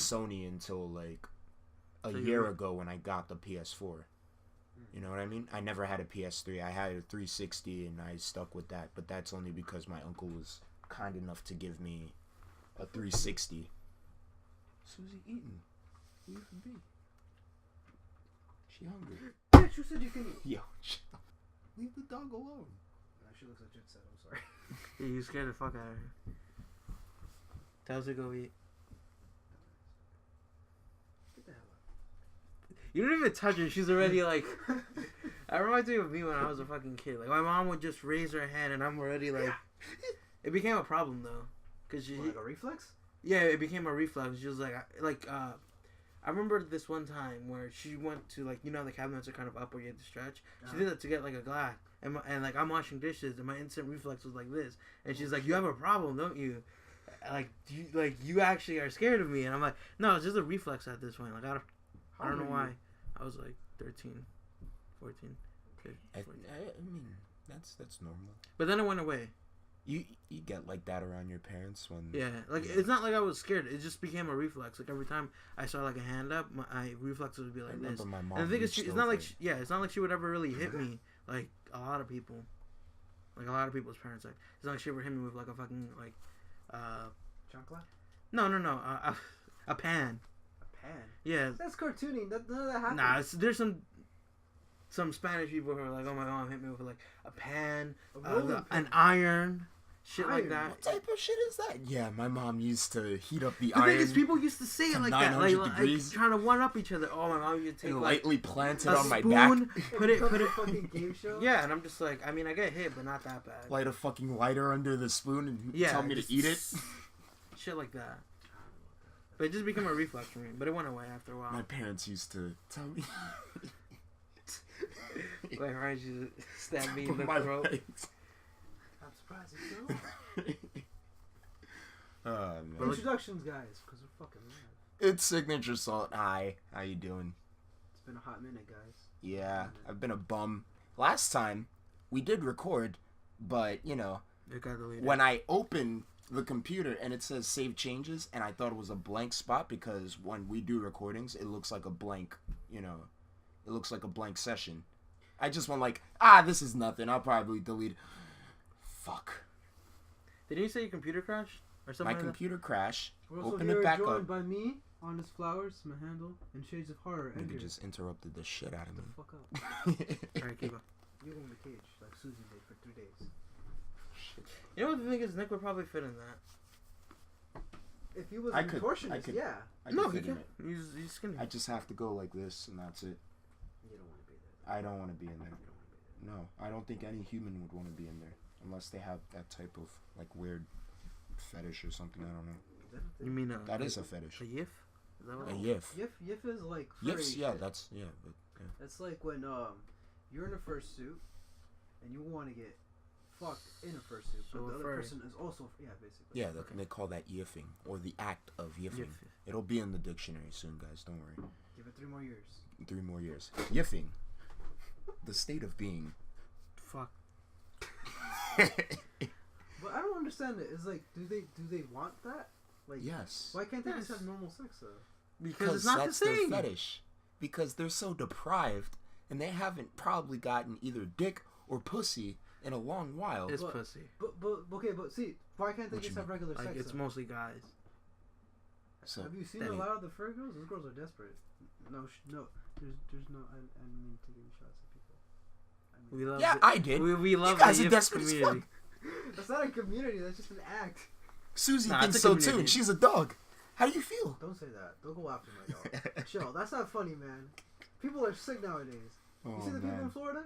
Sony until like a year ago when I got the PS4. You know what I mean? I never had a PS3. I had a 360 and I stuck with that. But that's only because my uncle was kind enough to give me a 360. Susie eating. Leave her be. She hungry. Bitch, you said you can eat. Yo, leave the dog alone. She looks like Jet Set. I'm sorry. Yeah, you scared the fuck out of her. Tell her to go eat. Get the hell out. You don't even touch her. She's already like. I reminds me of me when I was a fucking kid. Like my mom would just raise her hand, and I'm already like. It became a problem though, cause she like a reflex. Yeah, it became a reflex. She was like. I remember this one time where she went to like the cabinets are kind of up where you have to stretch. She did that to get like a glass, and like I'm washing dishes, and my instant reflex was like this, and she's like, "You have a problem, don't you? You actually are scared of me?" And I'm like, "No, it's just a reflex at this point. Like I don't know why." I was like 13, 14. 15, 14. I mean, that's normal. But then it went away. You get like that around your parents when... Yeah, like, it's not like I was scared. It just became a reflex. Like, every time I saw, like, a hand up, my reflexes would be like this. My mom and the thing is, it's not like... it's not like she would ever really hit me, like, a lot of people. Like, a lot of people's parents, like, it's not like she ever hit me with, like, a fucking, like, Chocolate? No, a pan. A pan? Yeah. That's cartoony. None of that happens. Nah, there's some Spanish people who are like, "Oh, my mom hit me with like a pan, an iron, shit like that." What type of shit is that? Yeah, my mom used to heat up the iron. The thing is, people used to say it like that, like trying to one up each other. Oh, my mom used to take lightly plant it on my back. Put it. Fucking game show. Yeah, and I'm just like, I mean, I get hit, but not that bad. Light a fucking lighter under the spoon and tell me to eat it. Shit like that. But it just became a reflex for me. But it went away after a while. My parents used to tell me. Like, Ryan used to stab me in the throat. I'm surprised you know. Man. Introductions, guys, because we're fucking live. It's Signature Salt. Hi, how you doing? It's been a hot minute, guys. Yeah, I've been a bum. Last time, we did record, but, it got deleted. When I opened the computer and it says save changes, and I thought it was a blank spot because when we do recordings, it looks like a blank, it looks like a blank session. I just went like, this is nothing. I'll probably delete it. Fuck. Did you say your computer crashed? Or something? My computer crashed. Open it back up. We're joined by me, Honest Flowers, my handle, and Shades of Horror. You just interrupted the shit out of me. Fuck up. Alright, keep up. You in the cage like Susie did for 3 days. Shit. You know what the thing is? Nick would probably fit in that. If he was a contortionist, yeah. No, he can. He's skinny. I just have to go like this, and that's it. You don't want to be there. I don't want to be in there. No, I don't think any human would want to be in there unless they have that type of like weird fetish or something. I don't know. You mean that is a fetish? A yiff? Is that what a yiff? Yiff is like yiffs. Yeah, shit. That's yeah. But, yeah. That's like when you're in a fursuit and you want to get fucked in a fursuit, but the other person is also basically. Yeah, they call that yiffing or the act of yiffing. It'll be in the dictionary soon, guys. Don't worry. Give it 3 more years. 3 more years. Yiffing. The state of being. Fuck. But I don't understand it. It's like, do they want that? Like, yes. Why can't they just have normal sex though? Because it's not that's the same. Their fetish. Because they're so deprived, and they haven't probably gotten either dick or pussy in a long while. It's pussy. But see, why can't they just have regular sex? It's mostly guys. So have you seen a lot of the fur girls? Those girls are desperate. No. There's no. I mean taking shots at people. We love. I did. We love. You guys are desperate as fuck. That's not a community. That's just an act. Susie thinks so too, and she's a dog. How do you feel? Don't say that. Don't go after my dog. Chill. That's not funny, man. People are sick nowadays. You see the people in Florida?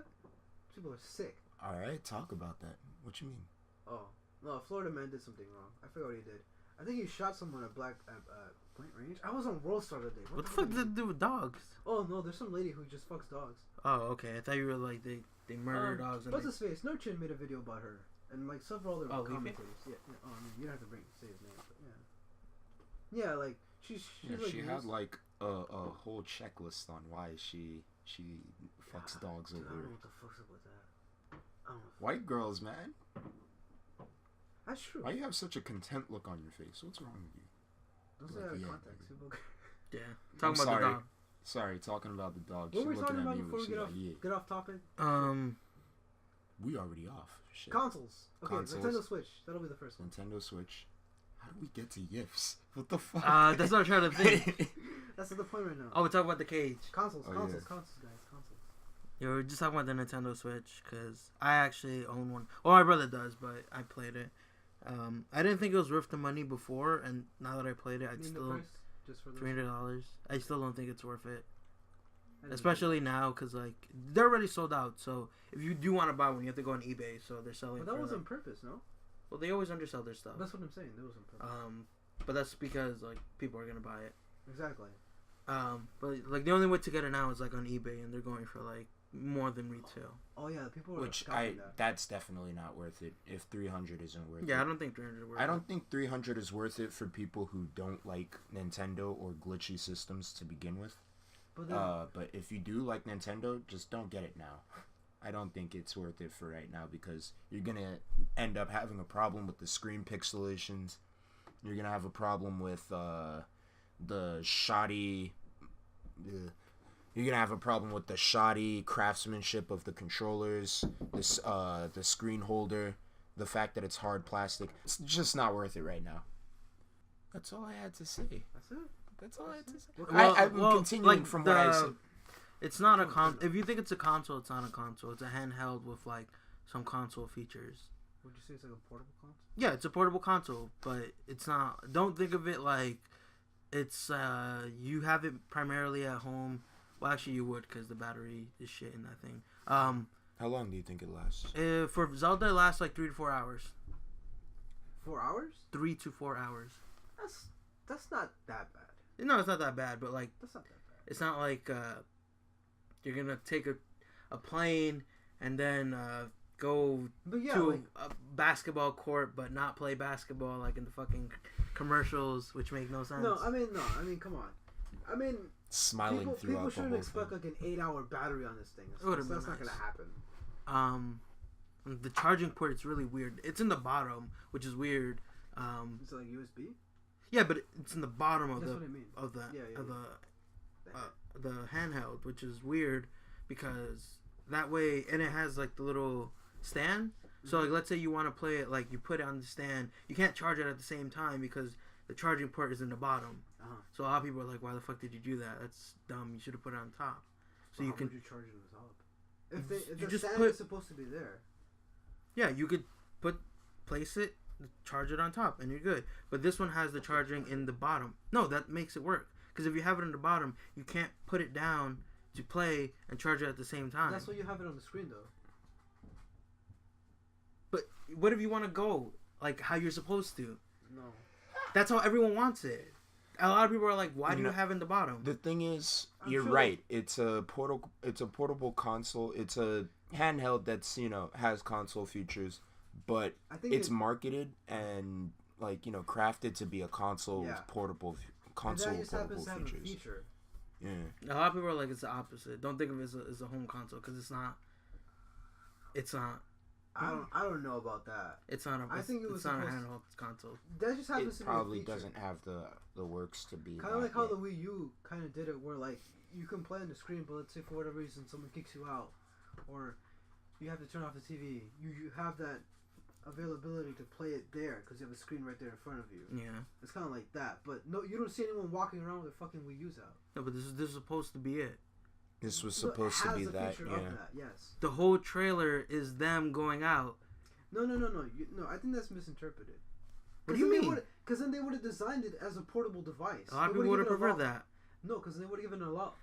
People are sick. All right, talk about that. What you mean? Oh no, a Florida man did something wrong. I forgot what he did. I think he shot someone at Point Range. I was on World Star today. What the fuck did it do with dogs? Oh no, there's some lady who just fucks dogs. Oh, okay. I thought you were like they murder dogs. What's his face? No Chin made a video about her and like several other commentators. Yeah. Oh, I mean, you don't have to say his name, but yeah. Yeah, like she's like she had like a whole checklist on why she fucks dogs over. I don't know what the fuck's up with that. White girls, man. That's true. Why you have such a content look on your face? What's wrong with you? Don't say out of context. Yeah. Talking about the dog. Sorry, talking about the dog. What were we talking about before we get off topic? We already off. Shit. Consoles. Okay, Consoles. Nintendo Switch. That'll be the first one. Nintendo Switch. How do we get to gifts? What the fuck? That's what I'm trying to think. That's the point right now. Oh, we're talking about the cage. Consoles, guys. Consoles. Yeah, we're just talking about the Nintendo Switch because I actually own one. Well, my brother does, but I played it. I didn't think it was worth the money before, and now that I played it, I'd still $300. I still don't think it's worth it, especially now because like they're already sold out. So if you do want to buy one, you have to go on eBay. So they're selling. But that was on purpose, no? Well, they always undersell their stuff. That's what I'm saying. That was on purpose. But that's because like people are gonna buy it. Exactly. But like the only way to get it now is like on eBay, and they're going for like more than retail. Oh yeah, people are. Which that's definitely not worth it. If 300 isn't worth it. Yeah, I don't think 300 is worth it. I don't think 300 is worth it for people who don't like Nintendo or glitchy systems to begin with. But if you do like Nintendo, just don't get it now. I don't think it's worth it for right now because you're gonna end up having a problem with the screen pixelations. You're gonna have a problem with the shoddy. You're gonna have a problem with the shoddy craftsmanship of the controllers, the screen holder, the fact that it's hard plastic. It's just not worth it right now. That's all I had to say. That's it. That's all I had to say. I'm continuing from what I said. It's not a if you think it's a console, it's not a console. It's a handheld with like some console features. Would you say it's like a portable console? Yeah, it's a portable console, but it's not. Don't think of it like it's you have it primarily at home. Well, actually, you would because the battery is shit in that thing. How long do you think it lasts? For Zelda, it lasts like 3 to 4 hours. 4 hours? 3 to 4 hours. That's not that bad. No, it's not that bad, but like that's not that bad. It's not like you're gonna take a plane and then go to a basketball court, but not play basketball like in the fucking commercials, which make no sense. No, I mean, come on. I mean, smiling people shouldn't expect like an 8-hour battery on this thing. That's not gonna happen. The charging port is really weird. It's in the bottom, which is weird. It's like USB. Yeah, but it's in the bottom of the handheld, which is weird because that way, and it has like the little stand. So like, let's say you want to play it, like you put it on the stand, you can't charge it at the same time because the charging port is in the bottom. So a lot of people are like, "Why the fuck did you do that? That's dumb. You should have put it on top." So you can. Would you charge it on top? If the stand is supposed to be there. Yeah, you could place it, charge it on top, and you're good. But this one has the charging in the bottom. No, that makes it work. Because if you have it in the bottom, you can't put it down to play and charge it at the same time. That's why you have it on the screen, though. But what if you want to go like how you're supposed to? No. That's how everyone wants it. A lot of people are like, "Why do you have it in the bottom?" The thing is, you're right. It's a portable console. It's a handheld that's has console features, but it's marketed and crafted to be a console with portable features. Yeah. A lot of people are like, it's the opposite. Don't think of it as a home console because it's not. It's not. I don't know about that. It's not a. It's not a handheld console. That just happens to be a probably feature. Doesn't have the works to be. Kind of like how the Wii U kind of did it, where like you can play on the screen, but let's say for whatever reason someone kicks you out, or you have to turn off the TV. You have that availability to play it there because you have a screen right there in front of you. Yeah, it's kind of like that. But no, you don't see anyone walking around with their fucking Wii U's out. No, but this is supposed to be it. This was supposed to be that. Yeah. Yes. The whole trailer is them going out. No. I think that's misinterpreted. What do you mean? Because then they would have designed it as a portable device. A lot of people would have preferred that. No, because they would have given a lot.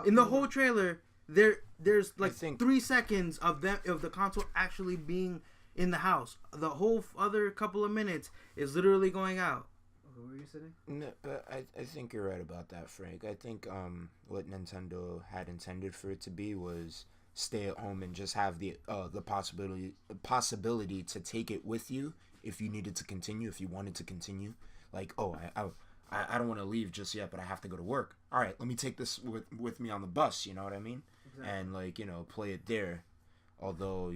In the whole trailer, there's like 3 seconds of the console actually being in the house. The whole other couple of minutes is literally going out. Who were you saying? No, but I think you're right about that, Frank. I think what Nintendo had intended for it to be was stay at home and just have the possibility to take it with you if you needed to continue, if you wanted to continue. Like, I don't want to leave just yet, but I have to go to work. All right, let me take this with me on the bus. You know what I mean? Exactly. And play it there. Although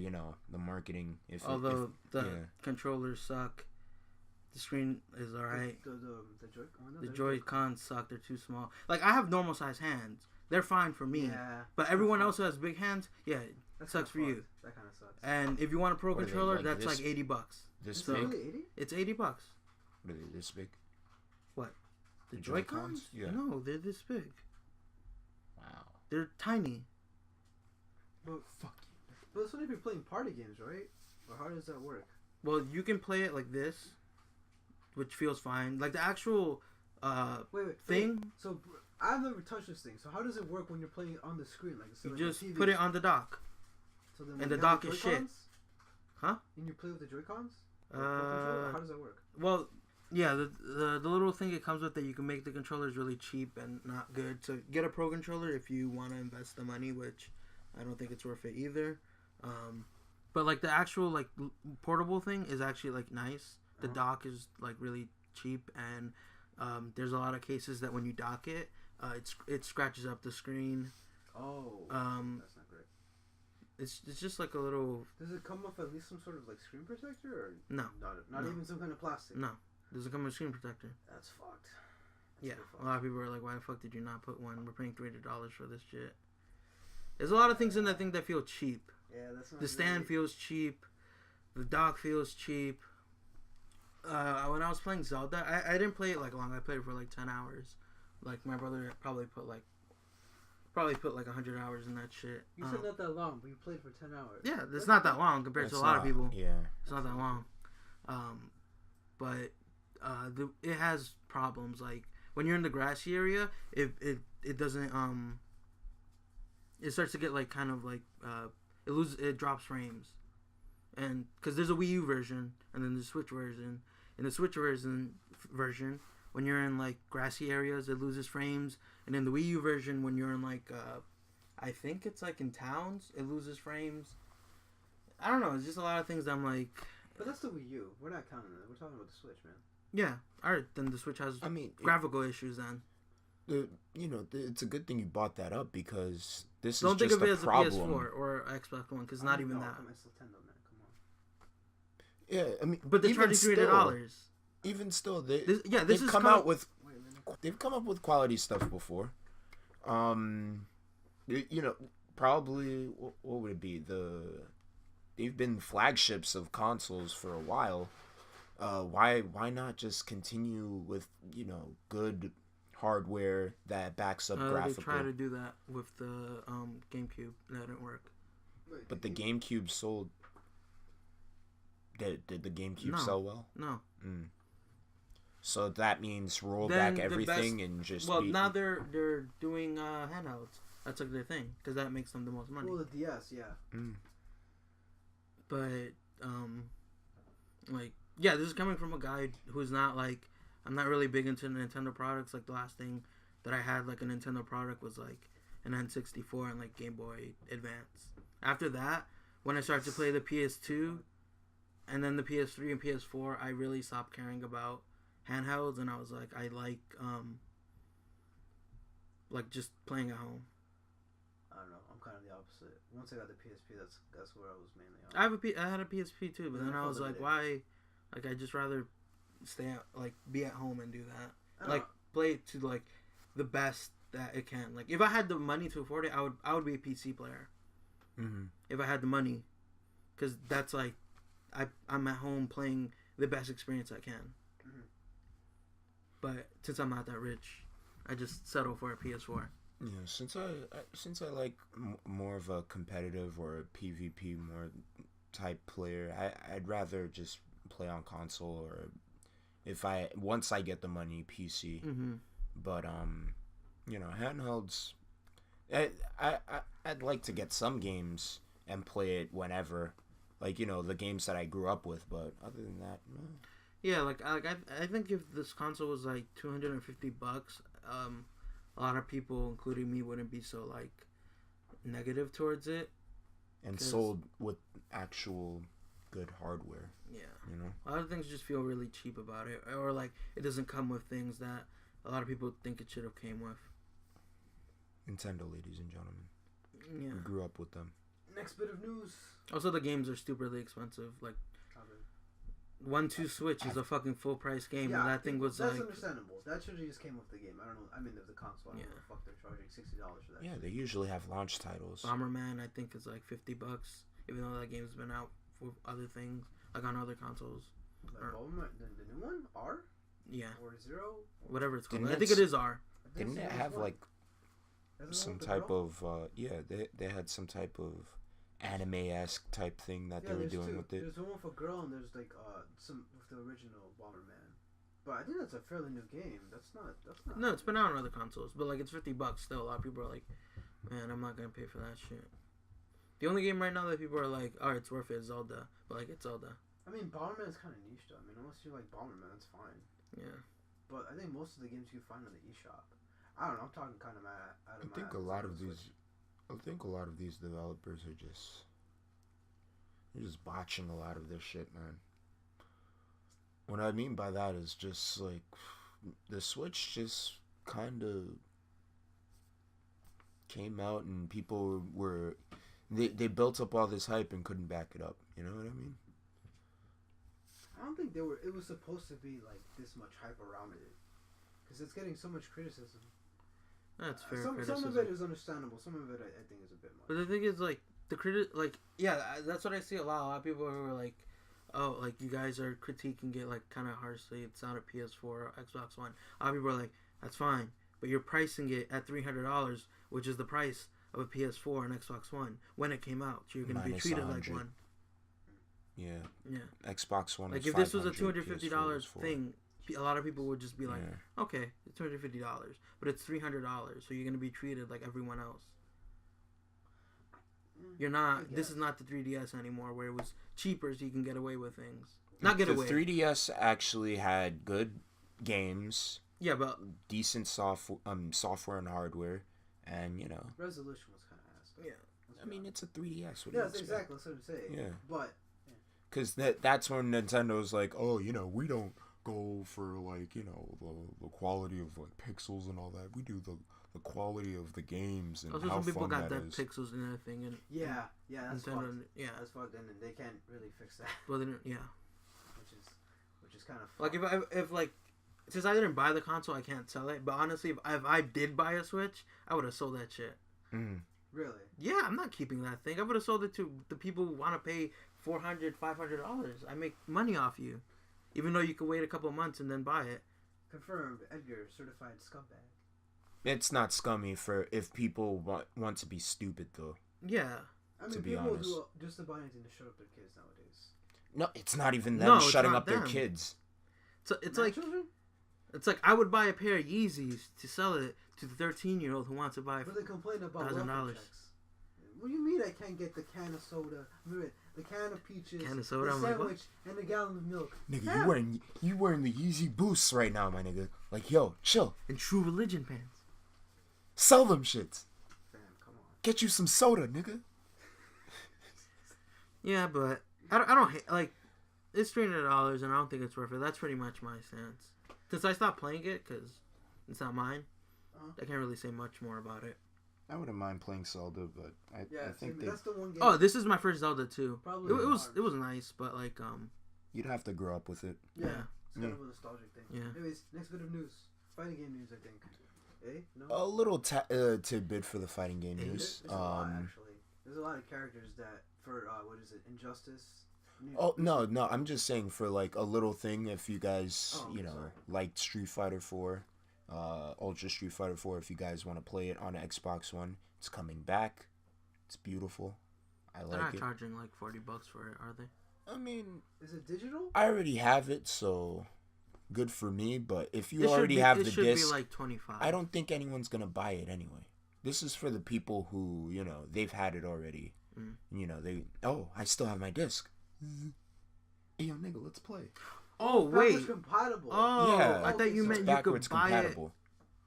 the marketing, the controllers suck. The screen is alright. The Joy-Cons suck. They're too small. Like, I have normal size hands. They're fine for me. Yeah. But everyone else who has big hands, yeah, that sucks for you. That kind of sucks. And if you want a pro What are they, controller, like that's this- like $80. This So- big? Really, 80? It's $80. What are they, this big? The The Joy-Cons? Joy-Cons? Yeah. No, they're this big. Wow. They're tiny. But that's only if you're playing party games, right? Or how does that work? Well, you can play it like this, which feels fine. Like the actual Wait. thing, So I've never touched this thing. So how does it work when you're playing on the screen? Like, so you like just the TV put it on the dock. So then and when the you have dock is shit. Joy-Cons, Huh? And you play with the Joy-Cons? How does that work? Well, yeah, the little thing it comes with that you can make the controllers really cheap and not good. So get a pro controller if you want to invest the money, which I don't think it's worth it either. But like the actual like portable thing is actually like nice. The dock is like really cheap, and there's a lot of cases that when you dock it, it scratches up the screen. Oh, that's not great. It's just like a little. Does it come with at least some sort of like screen protector, or No, not No. even some kind of plastic? no, doesn't come with a screen protector. That's fucked. Yeah, a lot of people are like, why the fuck did you not put one? We're paying $300 for this shit. There's a lot of things in that thing that feel cheap. Yeah, that's not. The stand feels cheap. The dock feels cheap. When I was playing Zelda, I didn't play it like long. I played it for like 10 hours. Like my brother probably put like 100 hours in that shit. You said not that long, but you played for 10 hours. Yeah, it's not that long compared to a lot of people. Yeah. It's not that long. But it has problems. Like when you're in the grassy area, it doesn't it starts to get like kind of like it drops frames. And because there's a Wii U version and then the Switch version. In the Switch version, when you're in like grassy areas, it loses frames. And in the Wii U version, when you're in like I think it's like in towns, it loses frames. I don't know. It's just a lot of things that I'm like. But that's the Wii U. We're not counting it. We're talking about the Switch, man. Yeah. All right. Then the Switch has graphical issues. Then. It's a good thing you bought that up because this Don't is think just of it a as problem. a PS4 or Xbox One because it's not even that. It's Nintendo, man. Come on. Yeah, I mean, But they're charging $300. Even still, they've come up with quality stuff before. Probably what would it be? They've been flagships of consoles for a while. Why not just continue with good hardware that backs up graphical? They tried to do that with the GameCube. That didn't work. But the GameCube sold. Did the GameCube sell well? No. So that means roll back everything and just. Well, now they're doing handhelds. That's like their thing because that makes them the most money. Well, the DS, yeah. But this is coming from a guy who's not like, I'm not really big into Nintendo products. Like the last thing that I had like a Nintendo product was like an N64 and like Game Boy Advance. After that, when I started to play the PS2 and then the PS3 and PS4, I really stopped caring about handhelds, and I was like, I like just playing at home. I don't know. I'm kind of the opposite. Once I got the PSP, that's where I was mainly on. I had a PSP too, but then I was like, why? Like, I just rather be at home and do that. Like, play it to like the best that it can. Like, if I had the money to afford it, I would be a PC player. If I had the money, because that's like, I'm at home playing the best experience I can. But since I'm not that rich, I just settle for a PS4. Yeah, since I like more of a competitive or a PvP more type player, I'd rather just play on console or once I get the money, PC. But handhelds. I'd like to get some games and play it whenever, like the games that I grew up with. But other than that, no. Yeah, I think if this console was like $250, a lot of people, including me, wouldn't be so like negative towards it. And sold with actual good hardware. Yeah. A lot of things just feel really cheap about it, or like it doesn't come with things that a lot of people think it should have came with. Nintendo, ladies and gentlemen. Yeah. We grew up with them. Next bit of news. Also, the games are stupidly expensive. Like, 1-2 Switch is a fucking full price game, and that thing was that's like. understandable. That should have just came with the game. I don't know. I mean, the console. I don't know what the fuck they're charging $60 for that. Yeah, they usually have launch titles. Bomberman, I think, is like $50, even though that game's been out for other things, like on other consoles. Like Bomberman, the new one, R. Yeah. Or Zero. Whatever it's called. Didn't I think it is R. Didn't it have like some type of they had some type of anime-esque type thing that they were doing with it. There's one with a girl and there's like some with the original Bomberman. But I think that's a fairly new game. That's not. No, it's been out on other consoles, but like it's $50 still. A lot of people are like, man, I'm not gonna pay for that shit. The only game right now that people are like, oh, it's worth it is Zelda, but like it's Zelda. I mean, Bomberman is kind of niche though. I mean, unless you like Bomberman, that's fine. Yeah. But I think most of the games you find on the eShop. I don't know. I'm talking kind of out of my. I think a lot of these developers are just botching a lot of this shit, man. What I mean by that is just like the Switch just kind of came out and people were they built up all this hype and couldn't back it up. You know what I mean? I don't think it was supposed to be like this much hype around it, because it's getting so much criticism. That's fair. Some of it is understandable. Some of it I think is a bit much. But the thing is, like that's what I see a lot. A lot of people who are like, oh, like you guys are critiquing it like kind of harshly. It's not a PS4 or Xbox One. A lot of people are like, that's fine, but you're pricing it at $300, which is the price of a PS4 and Xbox One when it came out. So you're gonna be treated like one. Yeah. Yeah. Xbox One. Like if this was a $250 thing, a lot of people would just be like, okay, it's $250, but it's $300, so you're gonna be treated like everyone else. You're not. This is not the 3DS anymore, where it was cheaper, so you can get away with things. Not get away. The 3DS actually had good games. Yeah, but decent software and hardware, and you know. Resolution was kind of ass. Yeah. I mean, it's a 3DS. Yeah, that's exactly what I'm saying. Yeah. But. Because that's when Nintendo's like, oh, you know, we don't go for like, you know, the quality of like pixels and all that. We do the quality of the games and also how some people fun got that that is. pixels and everything, and yeah, that's Nintendo, fucked. yeah, that's fucked, and they can't really fix that. Well, then, yeah, which is kind of like if like since I didn't buy the console, I can't sell it. But honestly, if I did buy a Switch, I would have sold that shit. Really? Yeah, I'm not keeping that thing. I would have sold it to the people who want to pay $400, $500. I make money off you, even though you could wait a couple of months and then buy it. Confirmed. Edgar, certified scumbag. It's not scummy for if people want to be stupid though. Yeah. I mean, people do just about anything to shut up their kids nowadays. No, it's not even them shutting up their kids. So it's like children? It's like I would buy a pair of Yeezys to sell it to the 13-year-old who wants to buy but they complain about $1,000. What do you mean I can't get the can of soda, the can of peaches, can of soda, the sandwich, and the gallon of milk? Nigga, you wearing the Yeezy Boosts right now, my nigga. Like, yo, chill. And True Religion pants. Sell them shits. Fam, come on. Get you some soda, nigga. Yeah, but I don't hate, like, it's $300 and I don't think it's worth it. That's pretty much my stance. Since I stopped playing it, because it's not mine, I can't really say much more about it. I wouldn't mind playing Zelda, but I think that's the one game. Oh, this is my first Zelda too. Probably it was nice, but like you'd have to grow up with it. Yeah. It's kind of a nostalgic thing. Yeah. Anyways, next bit of news. Fighting game news, I think. No? A little tidbit for the fighting game news. There's a lot, actually. There's a lot of characters that for what is it? Injustice. Oh no! I'm just saying for like a little thing. If you guys, liked Street Fighter 4, Ultra Street Fighter 4, if you guys want to play it on Xbox One, it's coming back. It's beautiful. I like it. They're not charging like $40 for it, are they? I mean, is it digital? I already have it, so good for me. But if you already have the disc, it should be like $25. I don't think anyone's gonna buy it anyway. This is for the people who they've had it already. I still have my disc. Hey, yo, nigga, let's play. Oh, wait. Backwards compatible. Oh, yeah. I thought you meant you could buy compatible. It.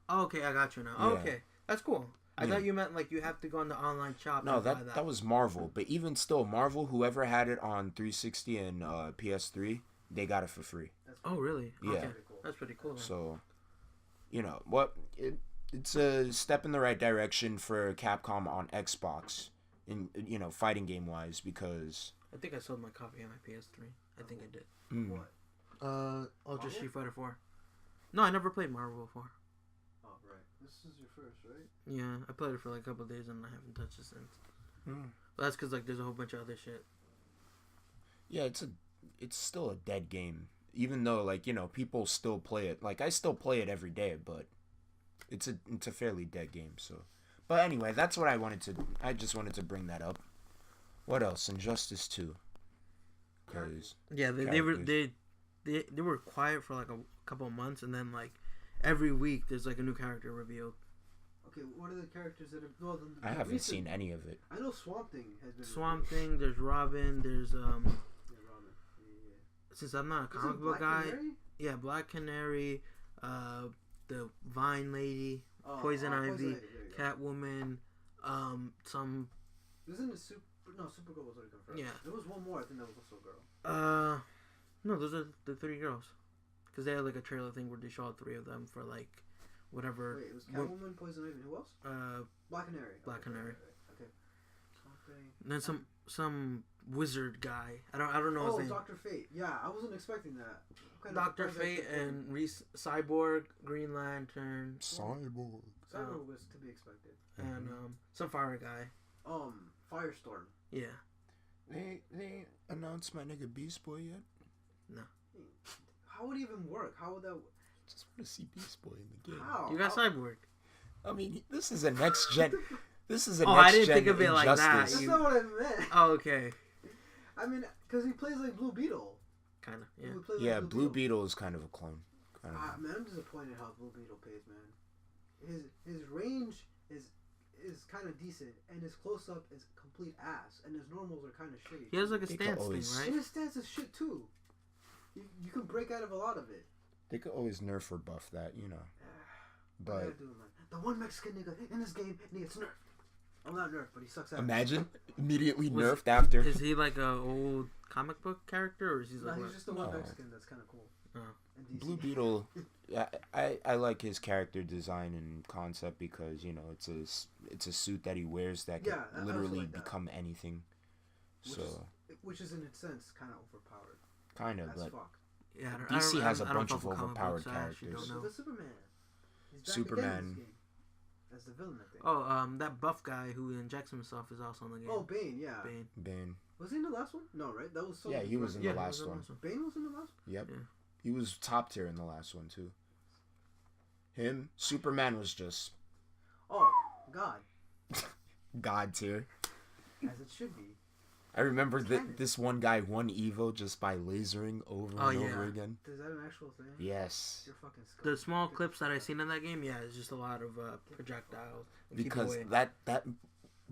Oh, okay, I got you now. Yeah. Okay, that's cool. I thought you meant like you have to go on the online shop. No, that was Marvel. But even still, Marvel, whoever had it on 360 and PS3, they got it for free. Oh, really? Yeah. Okay. That's pretty cool. So, it's a step in the right direction for Capcom on Xbox, in fighting game wise, because I think I sold my copy on my PS3. I think I did. What? Ultra Street Fighter 4. No, I never played Marvel before. Oh, right. This is your first, right? Yeah, I played it for like a couple of days and I haven't touched it since. But that's because like there's a whole bunch of other shit. Yeah, it's still a dead game. Even though, like, you know, people still play it. Like, I still play it every day, but it's a fairly dead game, so. But anyway, that's what I just wanted to bring that up. What else? Injustice 2. Cause yeah, they were quiet for like a couple of months, and then like every week there's like a new character revealed. Okay, what are the characters that have... Well, I haven't seen any of it. I know Swamp Thing has been... Swamp Thing, there's Robin, there's Yeah, Robin. Yeah. since I'm not a Isn't comic book Black guy, Canary? yeah, Black Canary, the Vine Lady, Poison Ivy, there you go. Catwoman, some Isn't it Supergirl was already confirmed. Yeah. There was one more, I think that was also a girl. no, those are the 3 girls, because they had like a trailer thing where they showed 3 of them for like whatever. Wait, it was Catwoman, Poison Ivy, who else? Black Canary. Black Canary. Okay. Something. And then some wizard guy. I don't know his name. Dr. Fate. Yeah, I wasn't expecting that. Dr. Fate and Cyborg, Green Lantern. Cyborg. Cyborg was to be expected. And some fire guy. Firestorm. Yeah. They announced my nigga Beast Boy yet? No. How would it even work? How would that... Just want to see Beast Boy in the game. How? You got Cyborg. I mean, this is a next gen. This is a Oh, next I didn't gen think of it like that. That's not what I meant. Oh, okay. I mean, because he plays like Blue Beetle. Kind of, yeah. He plays Yeah, like Blue Beetle is kind of a clone. Man, I'm disappointed how Blue Beetle plays, man. His range is kind of decent, and his close up is complete ass, and his normals are kind of shitty. He has like a They stance could always- thing, right? And his stance is shit too. You can break out of a lot of it. They could always nerf or buff that, you know. I But gotta do it, man. The one Mexican nigga in this game, and he gets nerfed. I'm not nerfed, but he sucks ass. imagine immediately Was- nerfed after. Is he like a old comic book character, or is he No, like he's what? just the one No. Mexican that's kind of cool. Oh. And DC. Blue Beetle, I like his character design and concept because, you know, it's a suit that he wears that can Yeah, I also literally like that. become anything. Which is in its sense kind of overpowered. Kind of, As but fuck. Yeah, DC has a I don't bunch of fuck with comic overpowered books, I actually characters. don't So know. the Superman. He's back Superman. again in this game. As the villain, I think. Oh, that buff guy who injects himself is also in the game. Oh, Bane, yeah. Bane. Was he in the last one? No, right? That was Yeah, he was in Yeah, the he last was in one. Bane was in the last one? Yep. Yeah. He was top tier in the last one too. Him, Superman was just Oh, God. god tier. As it should be. I remember that this one guy won Evo just by lasering over and yeah. over again. Is that an actual thing? Yes. You're fucking scum. The small clips that I seen in that game, yeah, it's just a lot of projectiles. And keep Because away. that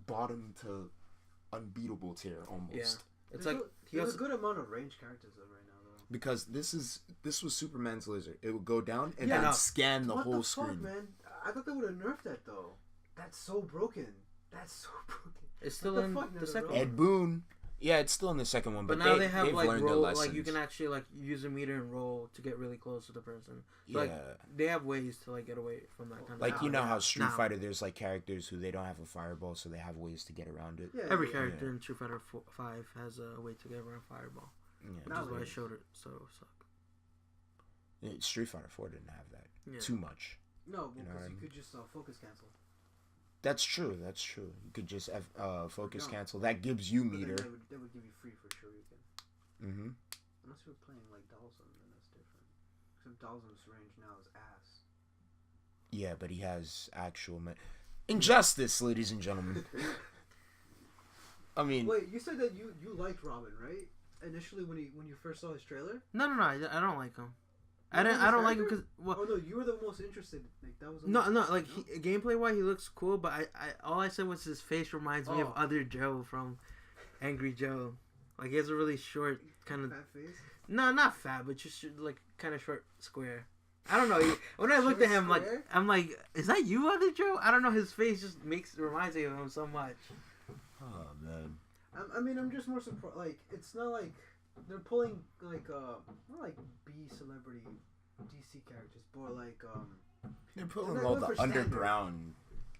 brought him to unbeatable tier almost. Yeah. It's There's like he there's also, a good amount of range characters though right now though. Because this was Superman's laser. It would go down and Yeah, then no. scan the What whole the screen. fuck, man? I thought they would have nerfed that though. That's so broken. That's so broken. it's still What the in fuck, the Nether second Realm? one. Ed Boon. Yeah, it's still in the second one, But but now they have they've like learned their roll, lessons. like you can actually like use a meter and roll to get really close to the person. Yeah. Like they have ways to like get away from that kind of Like, you know how Now. Street Fighter, there's like characters who they don't have a fireball, so they have ways to get around it. Yeah, Every yeah. character in Street Fighter 5 has a way to get around Fireball. Yeah. Which is Now why I it is. showed it so suck. Street Fighter 4 didn't have that. Yeah. Too much. No, You know because what I you mean? could just focus cancel. That's true. You could just focus No. cancel. That gives you But then meter. They would give you free for sure you can. Mm-hmm. Unless you're playing like Dawson, then that's different. Except Dawson's range now is ass. Yeah, but he has actual... Injustice, ladies and gentlemen. I mean... Wait, you said that you liked Robin, right? Initially when you first saw his trailer? No, I don't like him. You I don't don't like like him his because well, Oh no, you were the most interested. Like that was. no, like gameplay wise, he looks cool. But I all I said was his face reminds me of Oh. other Joe from Angry Joe. Like he has a really short kind of fat face. no, not fat, but just like kind of short square. I don't know. When I looked at him, like Square? I'm like, is that you, other Joe? I don't know. His face just reminds me of him so much. Oh, man. I mean, I'm just more surprised. Like, it's not like they're pulling like not like B celebrity DC characters, but like They're pulling not all going the for standard. underground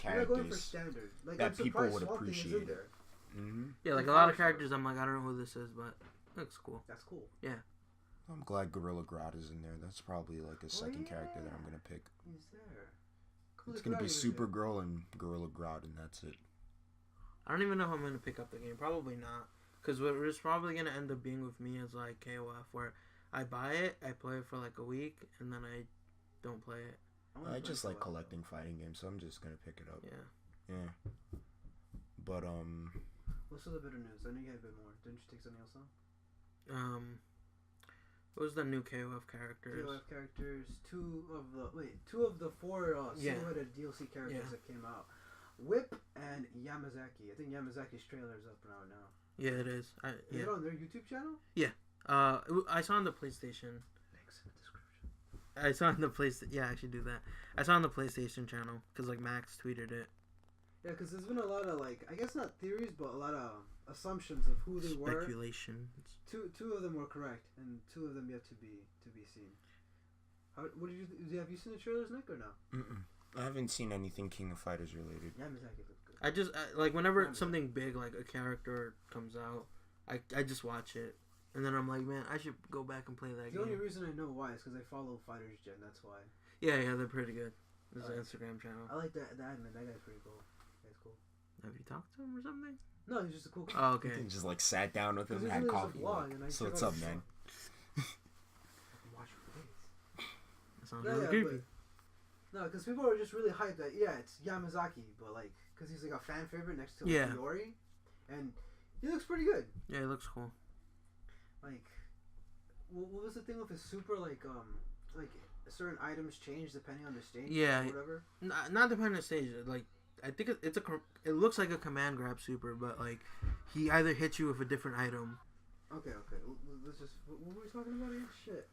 they're not going for characters. standard. Like that I'm people surprised would Swamp Thing is in appreciate. there. Mm-hmm. Yeah, like Like a lot of Firestorm. characters, I'm like, I don't know who this is, but Looks cool. That's cool. Yeah. I'm glad Gorilla Grodd is in there. That's probably like a second character that I'm gonna pick. He's there. It's gonna be Supergirl and Gorilla Grodd, and that's it. I don't even know how I'm gonna pick up the game. Probably not, because what it's probably gonna end up being with me is like KOF, where I buy it, I play it for like a week, and then I don't play it. I just like collecting fighting games, so I'm just gonna pick it up. Yeah. Yeah. But What's the bit of news? I know you had a bit more. Didn't you take something else on? What was the new KOF characters? KOF characters. Two of the four silhouetted DLC characters that came out. Whip and Yamazaki. I think Yamazaki's trailer is up now. Yeah, it is. Is it on their YouTube channel? Yeah. I saw on the PlayStation. Links in the description. I saw on the PlayStation. Yeah, I should do that. I saw on the PlayStation channel because like Max tweeted it. Yeah, because there's been a lot of like, I guess not theories, but a lot of assumptions of who they were. Speculation. Two of them were correct, and two of them yet to be seen. What did you have you seen the trailers, Nick, or no? I haven't seen anything King of Fighters related. Yamazaki looked good. I just like whenever something big like a character comes out, I just watch it, and then I'm like, man, I should go back and play that game. The only reason I know why is because I follow Fighters Gen. That's why. Yeah, they're pretty good. There's an Instagram channel. I like the admin. That guy's pretty cool. That's cool. Have you talked to him or something? No, he's just a cool guy. Oh, okay. You just like sat down with him and had coffee. So what's up, man? Watch your face. That sounds really creepy. No, because people are just really hyped that it's Yamazaki, but like because he's like a fan favorite next to Iori, and he looks pretty good. Yeah, he looks cool. Like, what was the thing with his super like certain items change depending on the stage? Yeah, or whatever. Not depending on the stage. Like I think it looks like a command grab super, but like he either hits you with a different item. Okay. Let's just. What were we talking about here? Shit.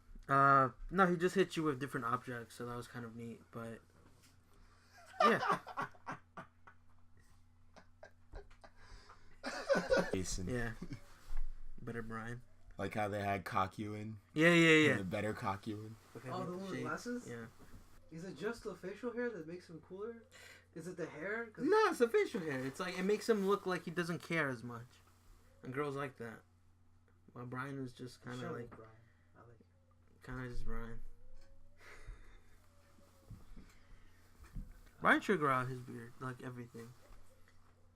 No, he just hit you with different objects, so that was kind of neat. But yeah. Jason. Yeah. Better Brian. Like how they had Kakuin. Yeah. The better Kakuin. Okay, the one with glasses? Yeah. Is it just the facial hair that makes him cooler? Is it the hair? No, it's the facial hair. It's like, it makes him look like he doesn't care as much. And girls like that. Well, Brian is just kind of like... Brian. I like it. Kind of just Brian. Brian should grow out his beard. Like everything.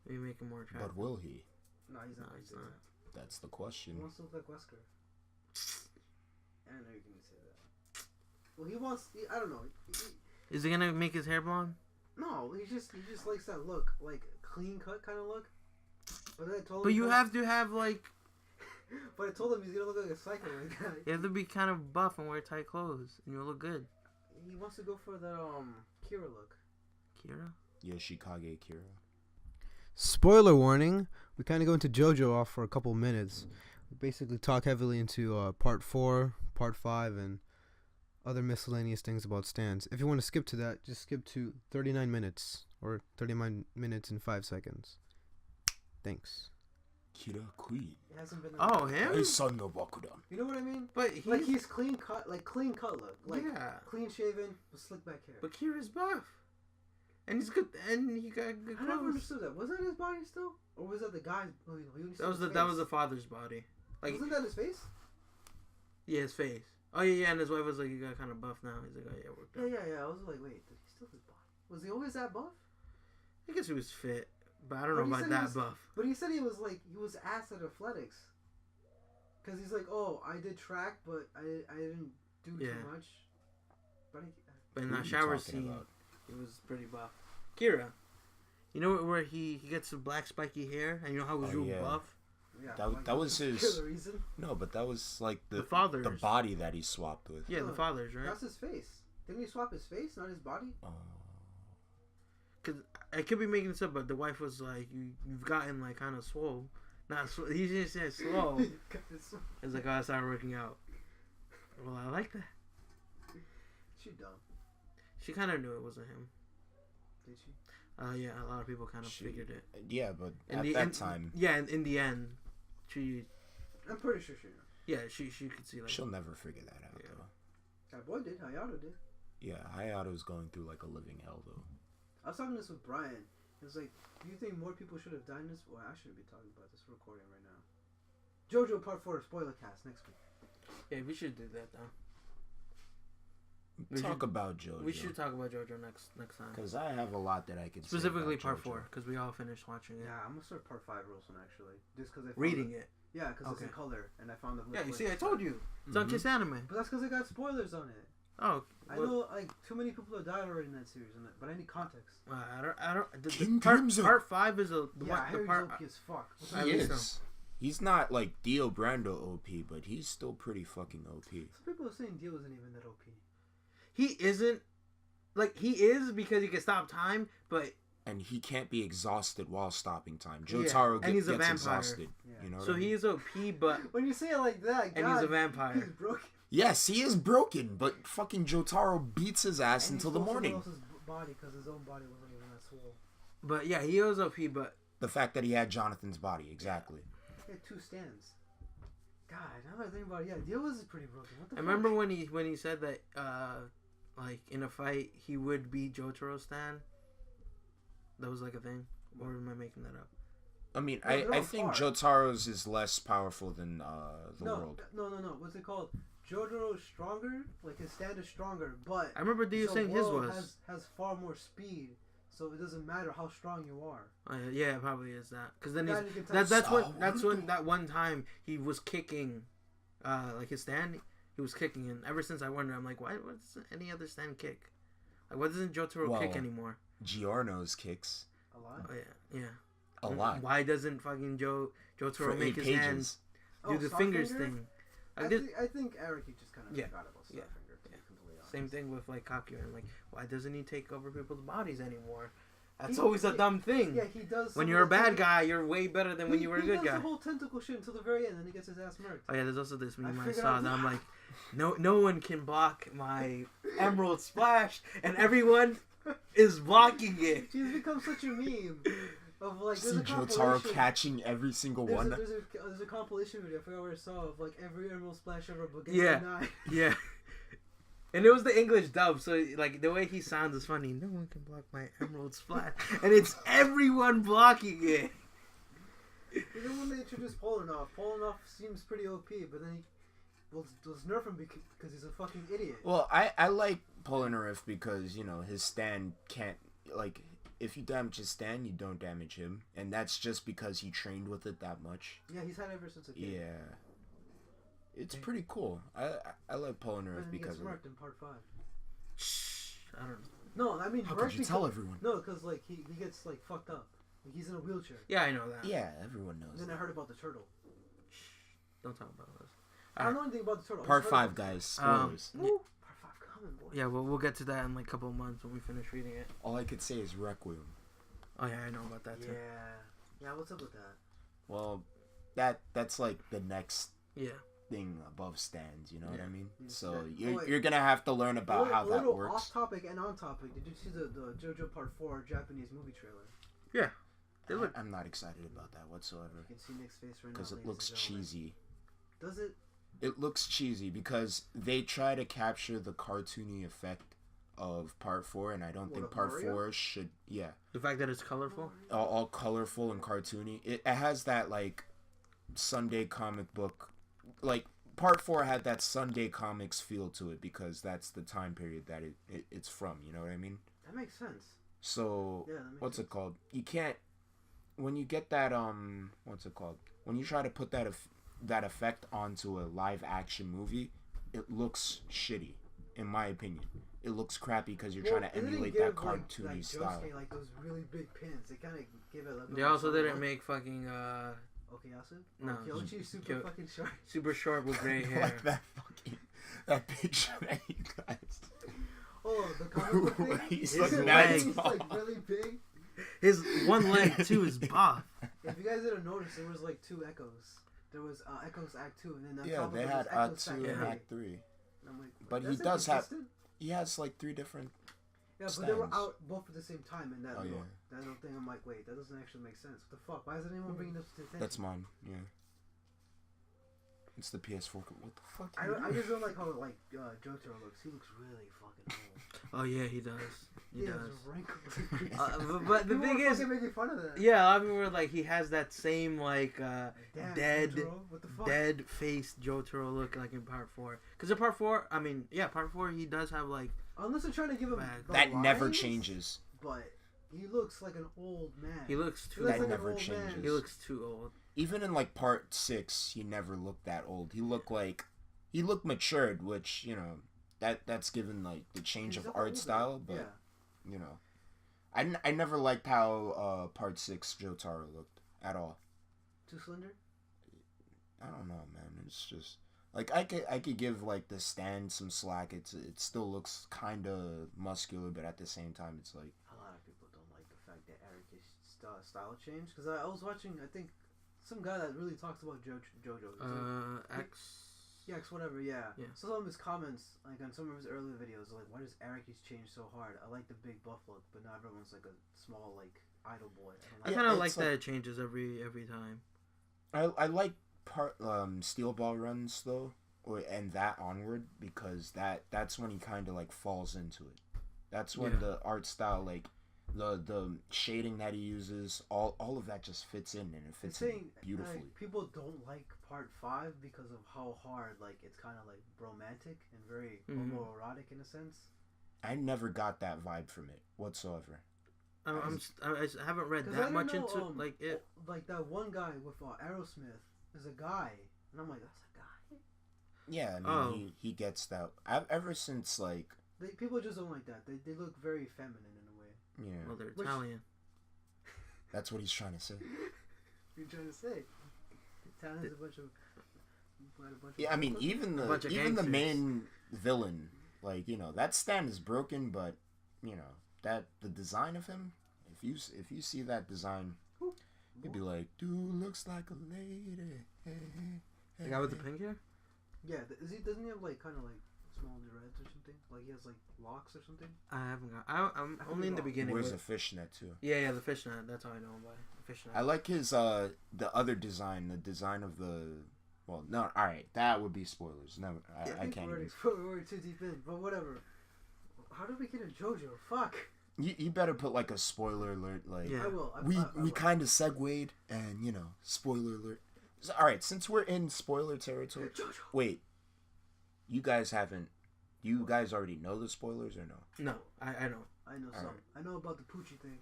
Maybe make him more attractive. But will he? No, he's not. That's the question. He wants to look like Wesker. I know you're going to say that. Well, he wants... I don't know. Is he going to make his hair blonde? No, he just likes that look. Like, clean cut kind of look. But then I told him... But you have to have, like... But I told him he's going to look like a psycho like that. You have to be kind of buff and wear tight clothes. And you'll look good. He wants to go for the, Kira look. Kira? Yoshikage Kira. Spoiler warning. We kind of go into JoJo off for a couple minutes. We basically talk heavily into part 4, part 5, and other miscellaneous things about stands. If you want to skip to that, just skip to 39 minutes or 39 minutes and 5 seconds. Thanks. Kira Queen. It hasn't been. Oh, him? His son no Bakudan. You know what I mean? But he's clean cut, clean cut look, clean shaven with slick back hair. But Kira's buff. And he's good, and he got good clothes. I never understood that. Was that his body still, or was that the guy's? Oh, that was the father's body. Like, wasn't that his face? Yeah, his face. Oh yeah, and his wife was like, "You got kind of buff now." He's like, "Oh yeah, worked out." Yeah. I was like, wait, did he still his body? Was he always that buff? I guess he was fit, but I don't know about that buff. But he said he was ass at athletics. Cause he's like, oh, I did track, but I didn't do too much. But in that shower scene. He was pretty buff. Kira. You know where he gets the black spiky hair? And you know how he was real buff? Yeah, that was his... The reason? No, but that was like the body that he swapped with. Yeah, the father's, right? That's his face. Didn't he swap his face, not his body? Oh. Because I could be making this up, but the wife was like, you've gotten like kind of swole. Not swole. He just said swole. It's like, oh, I started working out. Well, I like that. She dumb. She kind of knew it wasn't him. Did she? Yeah, a lot of people kind of figured it. Yeah, but at that time... Yeah, in the end, she... I'm pretty sure she knew. Yeah, she could see, like... She'll never figure that out, though. That boy did. Hayato did. Yeah, Hayato's going through, like, a living hell, though. I was talking this with Brian. It was like, do you think more people should have died in this? Well, I shouldn't be talking about this. We're recording right now. JoJo Part 4 spoiler cast next week. Yeah, we should do that though. Talk about JoJo. We should talk about JoJo next time. Because I have a lot that I could specifically say about Part 4, because we all finished watching it. Yeah, I'm gonna start Part 5 real soon actually, just because I reading it. Yeah, because it's in color, and I found the. Yeah, you see, I told you. It's on Kiss Anime. But that's because I got spoilers on it. Oh, I know like too many people have died already in that series, but I need context. I don't. Part 5 is the part. OP as fuck. He is. He's not like Dio Brando OP, but he's still pretty fucking OP. Some people are saying Dio isn't even that OP. He isn't. Like, he is because he can stop time, but... And he can't be exhausted while stopping time. Jotaro gets exhausted. Yeah. You know so he is OP, but... When you say it like that, and he's a vampire. He's broken. Yes, he is broken, but fucking Jotaro beats his ass until the morning. He else's body because his own body wasn't even that swole. But yeah, he was OP, but... The fact that he had Jonathan's body, exactly. He had 2 stands. God, now that I think about it, yeah, Dio was pretty broken. What the fuck? I remember when he said that, like, in a fight, he would beat Jotaro's stand. That was like a thing? Or am I making that up? I mean, I think Jotaro's is less powerful than the world. No. What's it called? Jotaro's stronger. Like, his stand is stronger, but... I remember Dio saying his was. Has far more speed, so it doesn't matter how strong you are. Yeah, it probably is that. Because then that's when that one time he was kicking, like, his stand... He was kicking, and ever since I wonder, I'm like, why doesn't any other stand kick? Like, why doesn't Jotaro kick anymore? Giorno's kicks. A lot? Oh, yeah. A lot. Why doesn't fucking Jotaro make his hands do the fingers thing? I think Eric just kind of forgot about Starfinger, to be completely honest. Same thing with, like, Kakuya. Like, why doesn't he take over people's bodies anymore? That's always a dumb thing. Yeah, he does. When you're a bad guy, you're way better than when you were a good guy. He does the whole tentacle shit until the very end, and then he gets his ass murked. Oh yeah, there's also this meme I saw that I'm like, no one can block my Emerald Splash, and everyone is blocking it. She's become such a meme. Of like, see Jotaro catching every single one. There's a compilation video, I forgot where I saw, of like every Emerald Splash ever, but yeah. And it was the English dub, so like the way he sounds is funny. No one can block my Emerald Splash, and it's everyone blocking it. Even when they introduced Polnareff seems pretty OP, but then let's nerf him because he's a fucking idiot. Well, I like Polnareff because, you know, his stand can't, like, if you damage his stand, you don't damage him, and that's just because he trained with it that much. Yeah, he's had it ever since a kid. Yeah. It's pretty cool. I like Polnareff because he gets murked in Part 5. Shh, I don't No, know. I mean, how could you tell everyone? No, because like he gets like fucked up. Like, he's in a wheelchair. Yeah, I know that. Yeah, everyone knows. And then I heard about the turtle. Shh, don't talk about this. I don't know anything about the turtle. Part 5, guys. Spoilers. Part 5 coming, boy. Yeah, we'll get to that in like a couple of months when we finish reading it. All I could say is Requiem. Oh yeah, I know about that too. Yeah. What's up with that? Well, that's like the next thing above stands. You know what I mean? So you're gonna have to learn about how that works. Off topic and on topic. Did you see the JoJo Part 4 Japanese movie trailer? Yeah. I'm not excited about that whatsoever. You can see Nick's face right now. Because it looks cheesy. Does it? It looks cheesy because they try to capture the cartoony effect of Part 4, and I don't think Part 4 should. Yeah. The fact that it's colorful. All colorful and cartoony. It has that like Sunday comic book. Like Part 4 had that Sunday comics feel to it because that's the time period that it's from. You know what I mean? That makes sense. So what's it called? You can't when you get that what's it called? When you try to put that effect onto a live action movie, it looks shitty, in my opinion. It looks crappy because you're trying to emulate that cartoony style. Like those really big pins, they kind of give it. Like they also didn't make fucking Okuyasu? No, Kyoichi super fucking short. Super short with gray hair. Like that picture that you guys. Oh, the comic book thing? He's like really big. His one leg too is buff. If you guys didn't notice, there was like 2 Echoes. There was Echoes Act 2, and then they had Act 2 and Act 3. And I'm like, but he does have. He has like 3 different. Yeah, stands. But they were out both at the same time in that little thing. I'm like, wait, that doesn't actually make sense. What the fuck? Why isn't anyone bringing this to attention? That's mine. Yeah. It's the PS4. What the fuck? I just don't like how Jotaro looks. He looks really fucking old. Oh yeah, he does. He does. But the thing is, making fun of that. Yeah, a lot of people were like, he has that same like dead faced Jotaro look like in Part 4. Because in Part 4, Part 4 he does have like. Unless they're trying to give him that never changes. But he looks like an old man. He looks too. That never changes. He looks too old. Even in like Part 6, he never looked that old. He looked matured, which that's given like the change of art style, but I never liked how Part 6 Jotaro looked at all. Too slender? I don't know, man. It's just like I could give like the stand some slack. It still looks kind of muscular, but at the same time, it's like a lot of people don't like the fact that Eric's style changed. Because I was watching, I think, some guy that really talks about JoJo. X whatever, yeah. So some of his comments, like on some of his earlier videos, like, why does Eric's change so hard? I like the big buff look, but now everyone's like a small like idol boy. I kind of like that it changes every time. I like Steel Ball runs though, and that onward, because that's when he kind of like falls into it. That's when the art style, like the shading that he uses, all of that just fits in, and it fits in beautifully. People don't like Part 5 because of how hard, like, it's kind of like romantic and very homoerotic in a sense. I never got that vibe from it whatsoever. I haven't read that much into like it. Like that one guy with Aerosmith is a guy, and I'm like, that's a guy. Yeah, I mean he gets that. Ever since like people just don't like that. They look very feminine in a way. Yeah. Well, they're Italian. That's what he's trying to say. What are you trying to say? Italians a bunch of. Yeah, I mean even the main villain, like that stand is broken, but that the design of him, if you see that design, you'd be like, dude looks like a lady. The guy with the pink hair? Yeah, doesn't he have like kind of like small dreads or something? Like he has like locks or something? I haven't got. I'm only in the beginning. Where's the fishnet too? Yeah, the fishnet. That's how I know him by the fishnet. I like his the other design, the design of the. Well, no, all right, that would be spoilers. No, I can't. We're too deep in, but whatever. How did we get a JoJo? Fuck. You better put like a spoiler alert, like I will. We kind of segued, and spoiler alert. So, all right, since we're in spoiler territory, JoJo. Wait, you guys already know the spoilers or no? No, I don't. I know some. Right. I know about the Poochie thing.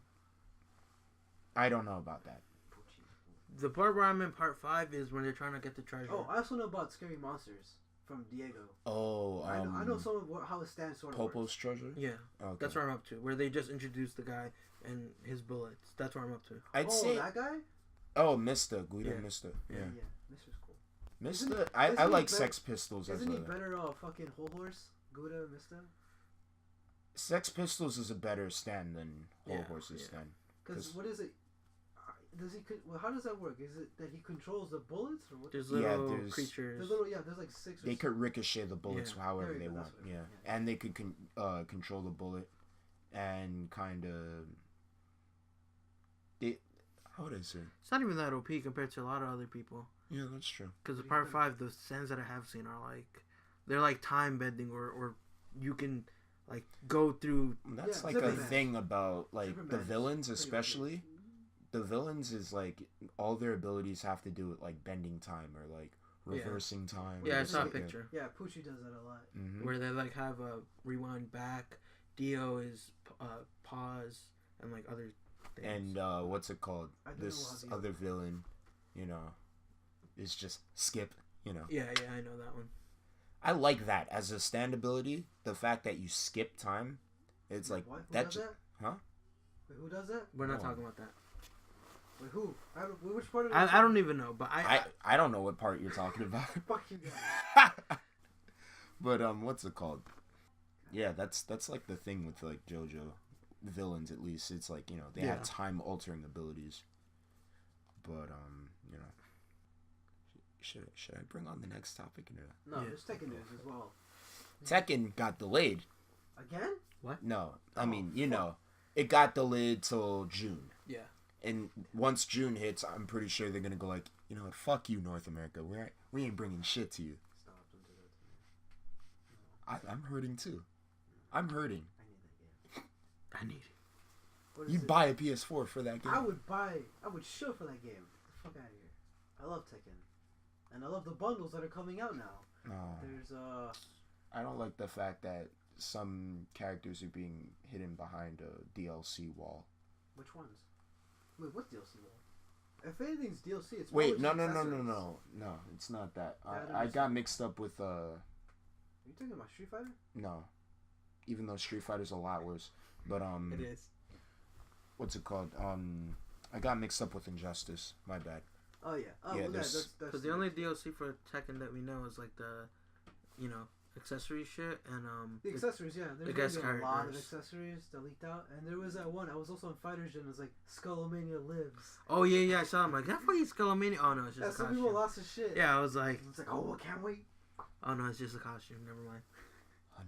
I don't know about that. The part where I'm in Part 5 is when they're trying to get the treasure. Oh, I also know about Scary Monsters from Diego. Oh, I know some of how it stands sort of Popo's works. treasure? Yeah. Okay. That's where I'm up to. Where they just introduced the guy and his bullets. That's where I'm up to. I'd say that guy? Oh, Mr. Guido Mr. Yeah. Mr's cool. Mr. I like Sex Pistols as Isn't he better fucking Whole Horse? Guido Mr.? Sex Pistols is a better stand than Whole Horse's stand. Because what is it? How does that work? Is it that he controls the bullets, or what? There's little creatures. There's like 6 or They could ricochet the bullets however they want. Yeah. And they could control the bullet and kind of. How would I say? It's not even that OP compared to a lot of other people. Yeah, that's true. Because the Part 5, the stands that I have seen are like, they're like time bending, or you can like go through. That's like a thing about like the villains, especially. The villains is like all their abilities have to do with like bending time or like reversing time. Yeah, I saw a picture. Yeah, Poochie does that a lot. Mm-hmm. Where they like have a rewind back. Dio is pause and like other things. And what's it called? This other villain, is just skip. Yeah, I know that one. I like that as a stand ability. The fact that you skip time, it's like what? Who that. Does that? Huh? Wait, who does that? We're not talking about that. Wait, who? Which part of I don't even know, but I don't know what part you're talking about. Fuck you guys. But what's it called? Yeah, that's like the thing with like JoJo villains, at least. It's like they have time altering abilities. But should I bring on the next topic? No, there's Tekken news as well. Tekken got delayed. Again? What? No, I mean it got delayed till June. Yeah. And once June hits, I'm pretty sure they're gonna go like, you know what, fuck you, North America. We ain't bringing shit to you. Stop! Don't do that to me. No. I'm hurting too. I'm hurting. I need that game. I need it. What is You'd it? buy a PS4 for that game. I would show for that game. Get the fuck out of here. I love Tekken. And I love the bundles that are coming out now. No. There's I don't like the fact that some characters are being hidden behind a DLC wall. which ones? Wait, what DLC wall? If anything's DLC, it's Wait, probably no, accessories. no, it's not that. That I is- got mixed up with Are you talking about Street Fighter? no, even though Street Fighter's a lot worse, but It is. what's it called? I got mixed up with Injustice. My bad. Oh yeah. Oh, Yeah, well, there's- that's Because the only DLC for Tekken that we know is like the, accessory shit and the accessories. Yeah, there's guest gonna be a lot of characters. accessories that leaked out, and there was that one. I was also on Fighters Gen. It was like Skullomania Lives. Oh yeah, I saw him like that fucking Skullomania. Oh no, it's Yeah, just a some costume. people lost their shit. Yeah, I was like, It's like, oh, I can't wait. oh no, it's just a costume. Never mind.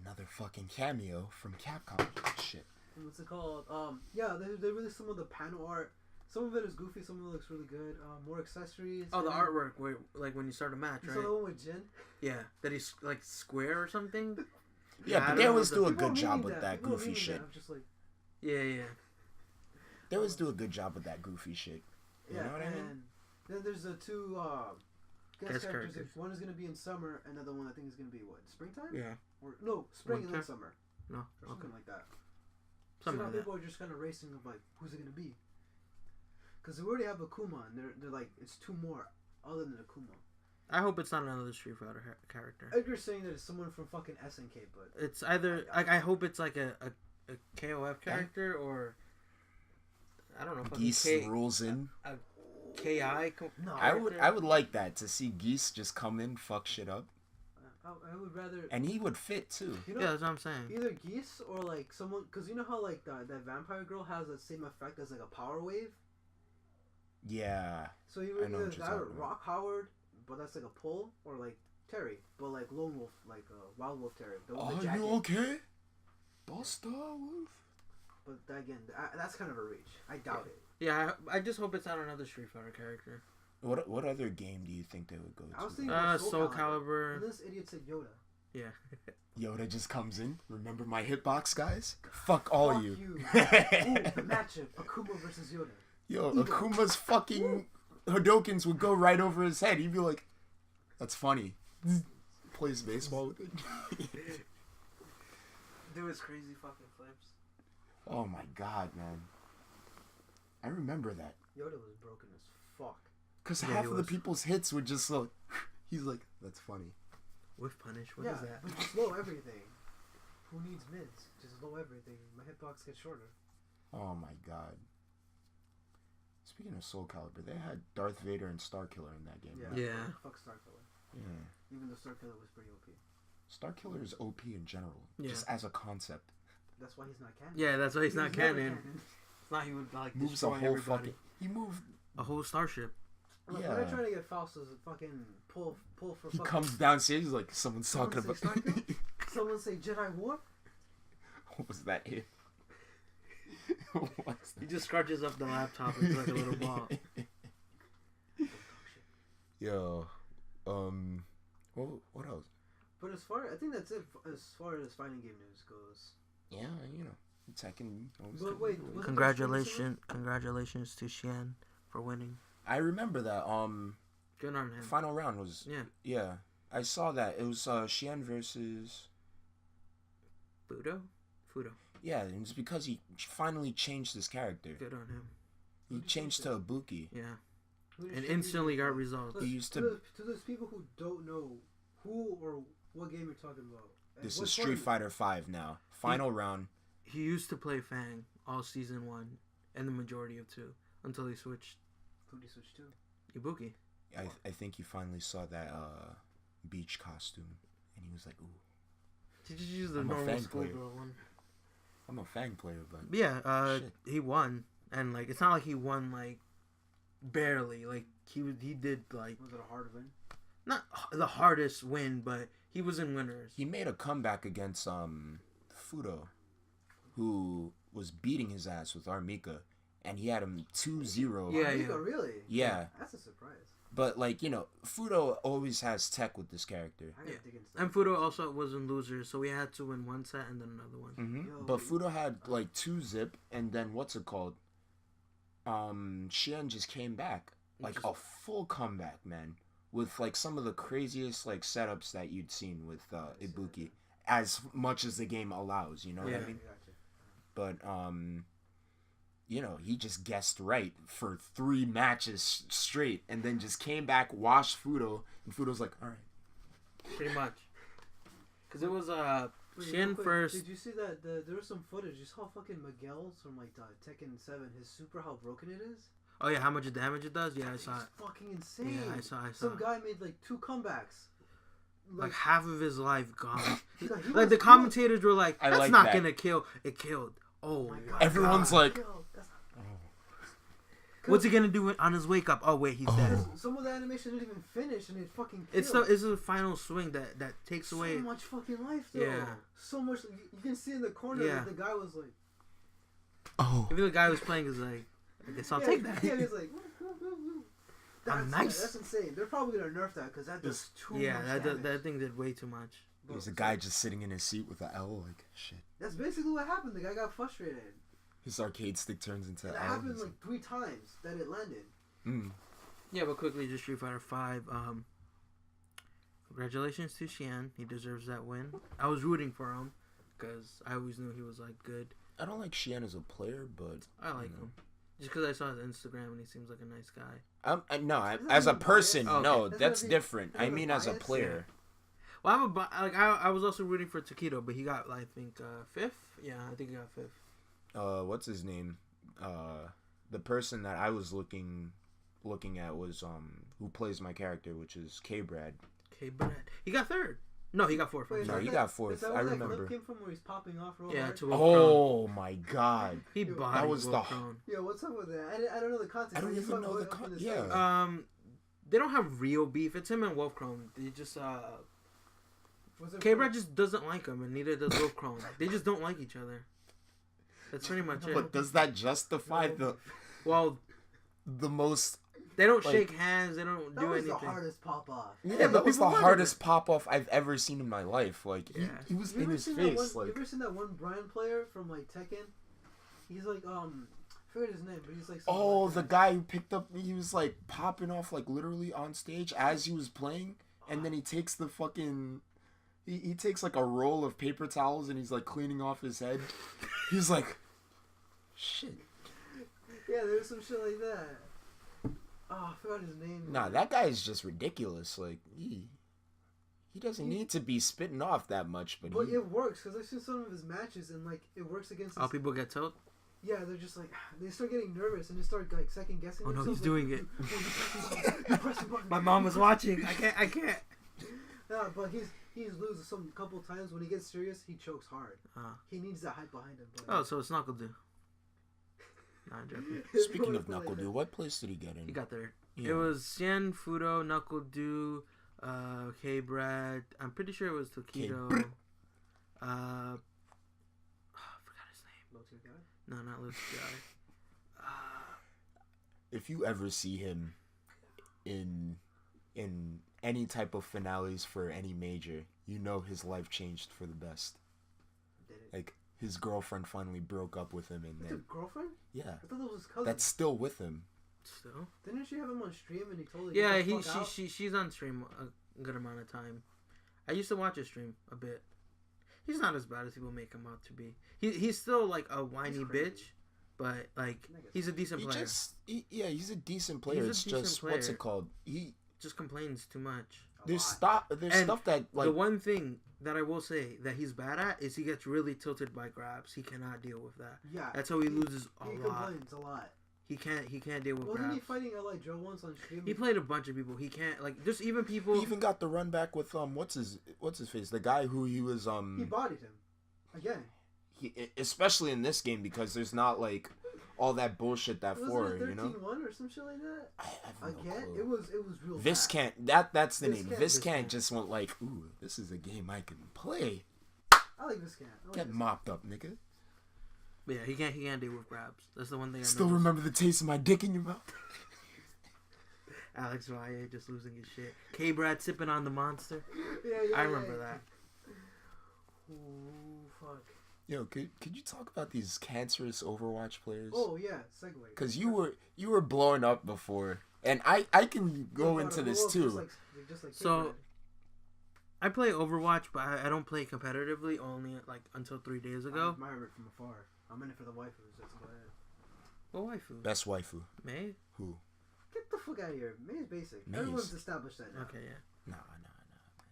Another fucking cameo from Capcom. Shit. What's it called? Yeah, they released some of the panel art. Some of it is goofy. Some of it looks really good. More accessories. Oh, the and- artwork where like when you start a match, You right? saw the one with Jin? Yeah, that he's like square or something. Yeah, I but don't they know always the- do a People good job memeing with that People goofy memeing shit. I'm just like, Yeah. They always do a good job with that goofy shit. You yeah, know what I and mean? then there's the two guest Guest characters. characters. One is gonna be in summer. Another one I think is gonna be what, springtime? Yeah. Or no, spring and then Winter? summer No. or Okay. something like that. Something so now like that. people are just kind of racing of like, who's it gonna be? Because they already have Akuma, and they're like, it's two more other than Akuma. I hope it's not another Street Fighter character. Edgar's saying that it's someone from fucking SNK, but It's either like I hope it's like a KOF character or I don't know. fucking Geese rolls in. KI. no, I would like that to see Geese just come in, fuck shit up, I would rather. and he would fit too. You know, Yeah, that's what I'm saying. either Geese or like someone, because you know how like that vampire girl has that same effect as like a power wave. Yeah, So you I would know either what you're that or talking about. Rock Howard, but that's like a pull, or like Terry, but like Lone Wolf, like Wild Wolf Terry. The with the jacket. okay, Buster Wolf? But that, again, that's kind of a reach. I doubt it. Yeah, I just hope it's not another Street Fighter character. What other game do you think they would go I was to? thinking about Soul Calibur. And this idiot said Yoda. Yeah. Yoda just comes in. Remember my hitbox, guys? Fuck all Fuck you. Ooh, the matchup: Akuma versus Yoda. Yo, Evil. Akuma's fucking Hadokens would go right over his head. He'd be like, "That's funny." Plays baseball with it. Do his crazy fucking flips. Oh my god, man! I remember that. Yoda was broken as fuck. Cause Yeah, half he of the was. people's hits were just like, he's like, "That's funny." Whiff punish. What is that? But just low everything. Who needs mids? Just low everything. My hitbox gets shorter. Oh my god. Speaking of Soul Calibur, they had Darth Vader and Starkiller in that game. Yeah. right? Yeah. Fuck Starkiller. Yeah. Even though Starkiller was pretty OP. Starkiller is OP in general, Yeah. just as a concept. That's why he's not canon. Yeah, that's why he's not never canon. It's not he would like Moves a destroy whole everybody. fucking. He moved. A whole starship. Like, Yeah. when they're trying to get Faustus to fucking pull for He fucking... comes downstairs like someone's Someone talking say about. Starkiller? Someone say Jedi War? What was that hit? What's He just scratches up the laptop into like a little ball. Yo, what else? But I think that's it as far as fighting game news goes. Yeah, you know, Tekken. always But comes wait, with it. was- Congratulations to Xian for winning. I remember that. Good on him. Final round was. Yeah. Yeah, I saw that. It was Xian versus. Fudo. Yeah, it was because he finally changed his character. Good on him. He changed to Ibuki. Yeah. Who did And she instantly beat? got results. Look, He used to to- those people who don't know who or what game you're talking about. and This what is Street tournament. Fighter 5 now. Final round. He used to play Fang all season 1 and the majority of 2 until he switched Who did he switch to? Ibuki. I think he finally saw that beach costume, and he was like, "Ooh, He just used the I'm a normal Fang player. schoolgirl one. I'm a Fang player." But But yeah, Shit. he won, and like it's not like he won like barely. Like he did like Was it a hard win? not the hardest win, but he was in winners. he made a comeback against Fudo, who was beating his ass with Armika, and he had him 2-0. Yeah, Nico, really? Yeah. That's a surprise. But, like, you know, Fudo always has tech with this character. I gotta dig into And Fudo also was in losers, so we had to win one set and then another one. Mm-hmm. But Fudo had, like, 2-zip, and then, what's it called? Xian just came back. Like, a full comeback, man. With, like, some of the craziest, like, setups that you'd seen with Ibuki. As much as the game allows, you know what I mean? But, you know, he just guessed right for 3 matches straight, and then just came back, washed Fudo, and Fudo's like, all right. Pretty much. Because it was Wait, Shin first. Did you see that there was some footage? You saw fucking Miguel's from like Tekken 7. His super, how broken it is. Oh yeah, how much damage it does? Yeah, I saw it. It's fucking insane. Yeah, I saw. Some guy made like 2 comebacks. Like half of his life gone. Like Like the commentators were like, "That's like not that. gonna kill." It killed. Oh my God. Everyone's like, "What's he gonna do on his wake up?" Oh wait, he's dead. Some of the animation didn't even finish, and it fucking killed. It's the final swing that takes away so much fucking life, though. Yeah. So much. You can see in the corner Yeah. that the guy was like, oh. Maybe the guy who's playing is like, I guess I'll take that. Yeah, he's like, I'm nice. That's insane. They're probably gonna nerf that because that does too much damage. that thing did way too much. There's a guy just sitting in his seat with an L, like, shit. That's basically what happened. The guy got frustrated. His arcade stick turns into It L. happened like 3 times that it landed. Yeah, but quickly, just Street Fighter 5. Congratulations to Xian. He deserves that win. I was rooting for him because I always knew he was like good. I don't like Xian as a player, but I like him. Just because I saw his Instagram and he seems like a nice guy. As a person, Oh, okay. no, That's that's not different. that's I not mean, as a biased. player. Well, I was also rooting for Taquito, but he got, I think, 5th? Yeah, I think he got 5th. What's his name? The person that I was looking at was who plays my character, which is K-Brad. K-Brad. He got 3rd. No, he got 4th. Wait, No, is he that- got is 4th. that I where that remember. clip came from where he's popping off real Yeah, hard? to Wolf Oh my God! He That bodied was the- Wolf Crown. Yo, what's up with that? I don't know the context. I don't just even saw know it the up in con- the yeah. States. They don't have real beef. It's him and Wolf Crown. They just Was it K-Brad just doesn't like him, and neither does Wolf Crown. They just don't like each other. That's pretty much it. But does that justify Well, the most? they don't Like- shake hands. They don't That do was anything. the hardest pop off. Yeah, but that was the people wanted hardest pop off I've ever seen in my life. Like Yeah. he was You in ever his seen face. that one, you Like ever seen that one Brian player from like Tekken? He's like I forget his name, but he's like. something oh, like the that. guy who picked up. He was like popping off like literally on stage as he was playing, and then he takes the fucking. He takes like a roll of paper towels and he's like cleaning off his head. He's like, shit. Yeah, there's some shit like that. Oh, I forgot his name. Nah, that guy is just ridiculous. Like he doesn't need to be spitting off that much, but it works because I've seen some of his matches and like it works against. Oh, people get told. Yeah, they're just like they start getting nervous and they start like second guessing. Oh no, themselves, he's doing it. You're pressing buttons. My mom was watching. I can't. Yeah, but he's losing some couple times when he gets serious. He chokes hard. He needs that hype behind him. But Oh, so it's Knuckle Dew. Nah, I'm joking. Speaking of Knuckle Dew, what place did he get in? He got 3rd. Yeah. It was Xian, Fudo, Knuckle Dew, K-Brad. I'm pretty sure it was Taquito. I forgot his name. Low-tier guy? No, not Luke's guy. If you ever see him in any type of finales for any major, you know his life changed for the best. Did it? Like his girlfriend finally broke up with him, and His then girlfriend? yeah, I thought that was his cousin. that's still with him. Still? Didn't she have him on stream and he told her? Yeah, "Get the fuck out"? she's on stream a good amount of time. I used to watch his stream a bit. He's not as bad as people make him out to be. He's still like a whiny He's crazy. bitch, but like he's a decent player. He's a decent player. He's a It's decent just what's player. it called? He Just complains too much. there's lot. there's And stuff that like the one thing that I will say that he's bad at is he gets really tilted by grabs. He cannot deal with that. Yeah. That's how he loses a He lot. complains a lot. He can't deal with Wasn't he grabs. fighting L.I. Joe once on stream? He played a bunch of people. He can't like just even people. he even got the run back with what's his face, the guy who he was He bodied him. Again. especially in this game because there's not like all that bullshit that Wasn't for it you know. 13-1 or some shit like that? I have no Again? clue. It was real Viscant, that's the name. Viscant. Viscant just went like, ooh, this is a game I can play. I like Viscant. Get mopped up, nigga. But yeah, he can't deal with grabs. That's the one thing I Still noticed. remember the taste of my dick in your mouth? Alex Valle just losing his shit. K-Brad sipping on the monster. Yeah, I remember that. Ooh, fuck. Yo, could you talk about these cancerous Overwatch players? Oh yeah, segue. Because you were blowing up before, and I can go into this too. Just like So, K-Brad. I play Overwatch, but I don't play competitively. Only like until 3 days I ago. admire it from afar. I'm in it for the waifus. That's about it. What waifu? Best waifu. May? Who? Get the fuck out of here. May's basic. May's- Everyone's established that now. Okay, yeah. Nah.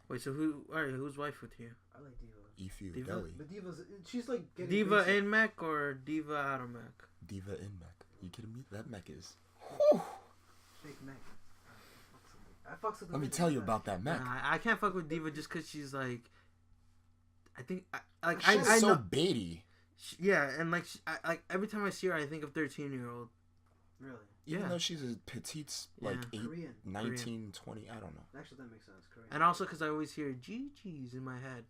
Wait, so who's waifu to you? I like Diva. Ifu Diva? Deli. But Diva's, she's like getting Diva basic. in mech or Diva out of mech? Diva in mech. You kidding me? That mech is. Fake mech. I fucks with the Let me mech tell like you that. about that mech. Nah, I can't fuck with Diva just because she's like. I think That I shit's so know. baity. Yeah, and like like every time I see her, I think of 13-year-old. Really? Even Yeah. though she's a petite, like Yeah. 8, Korean. 19, 20, I don't know. Actually, that makes sense. Korean. And also because I always hear GG's in my head.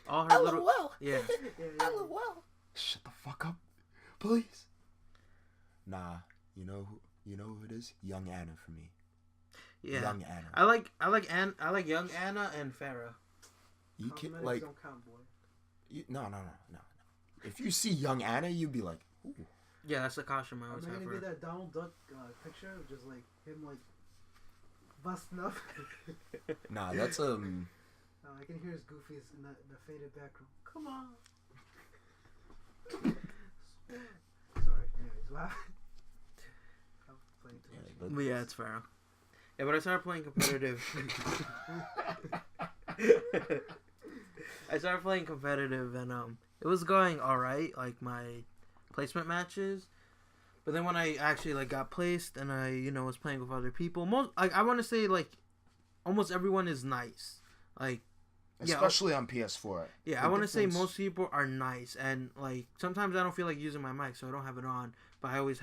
All her little. Yeah. yeah. Shut the fuck up, please. Nah, you know who it is? Young Anna for me. Yeah. Young Anna. I like young Anna and Farah. You can Cosmetics like don't count, boy. no. If you see Young Anna, you'd be like, ooh. Yeah, that's the costume I Am always I have gonna for get her. that Donald Duck picture of just like him like busting up? Nah, that's I can hear his goofies in the faded background. Come on. Sorry. Anyways, what happened? I'm playing too much. But yeah, it's Farah. Yeah, but I started playing competitive. I started playing competitive, and it was going all right, like my placement matches. But then when I actually like got placed, and I was playing with other people, I want to say like almost everyone is nice, like. especially on PS4. Yeah, The I want to say difference- most people are nice, and like sometimes I don't feel like using my mic, so I don't have it on. But I always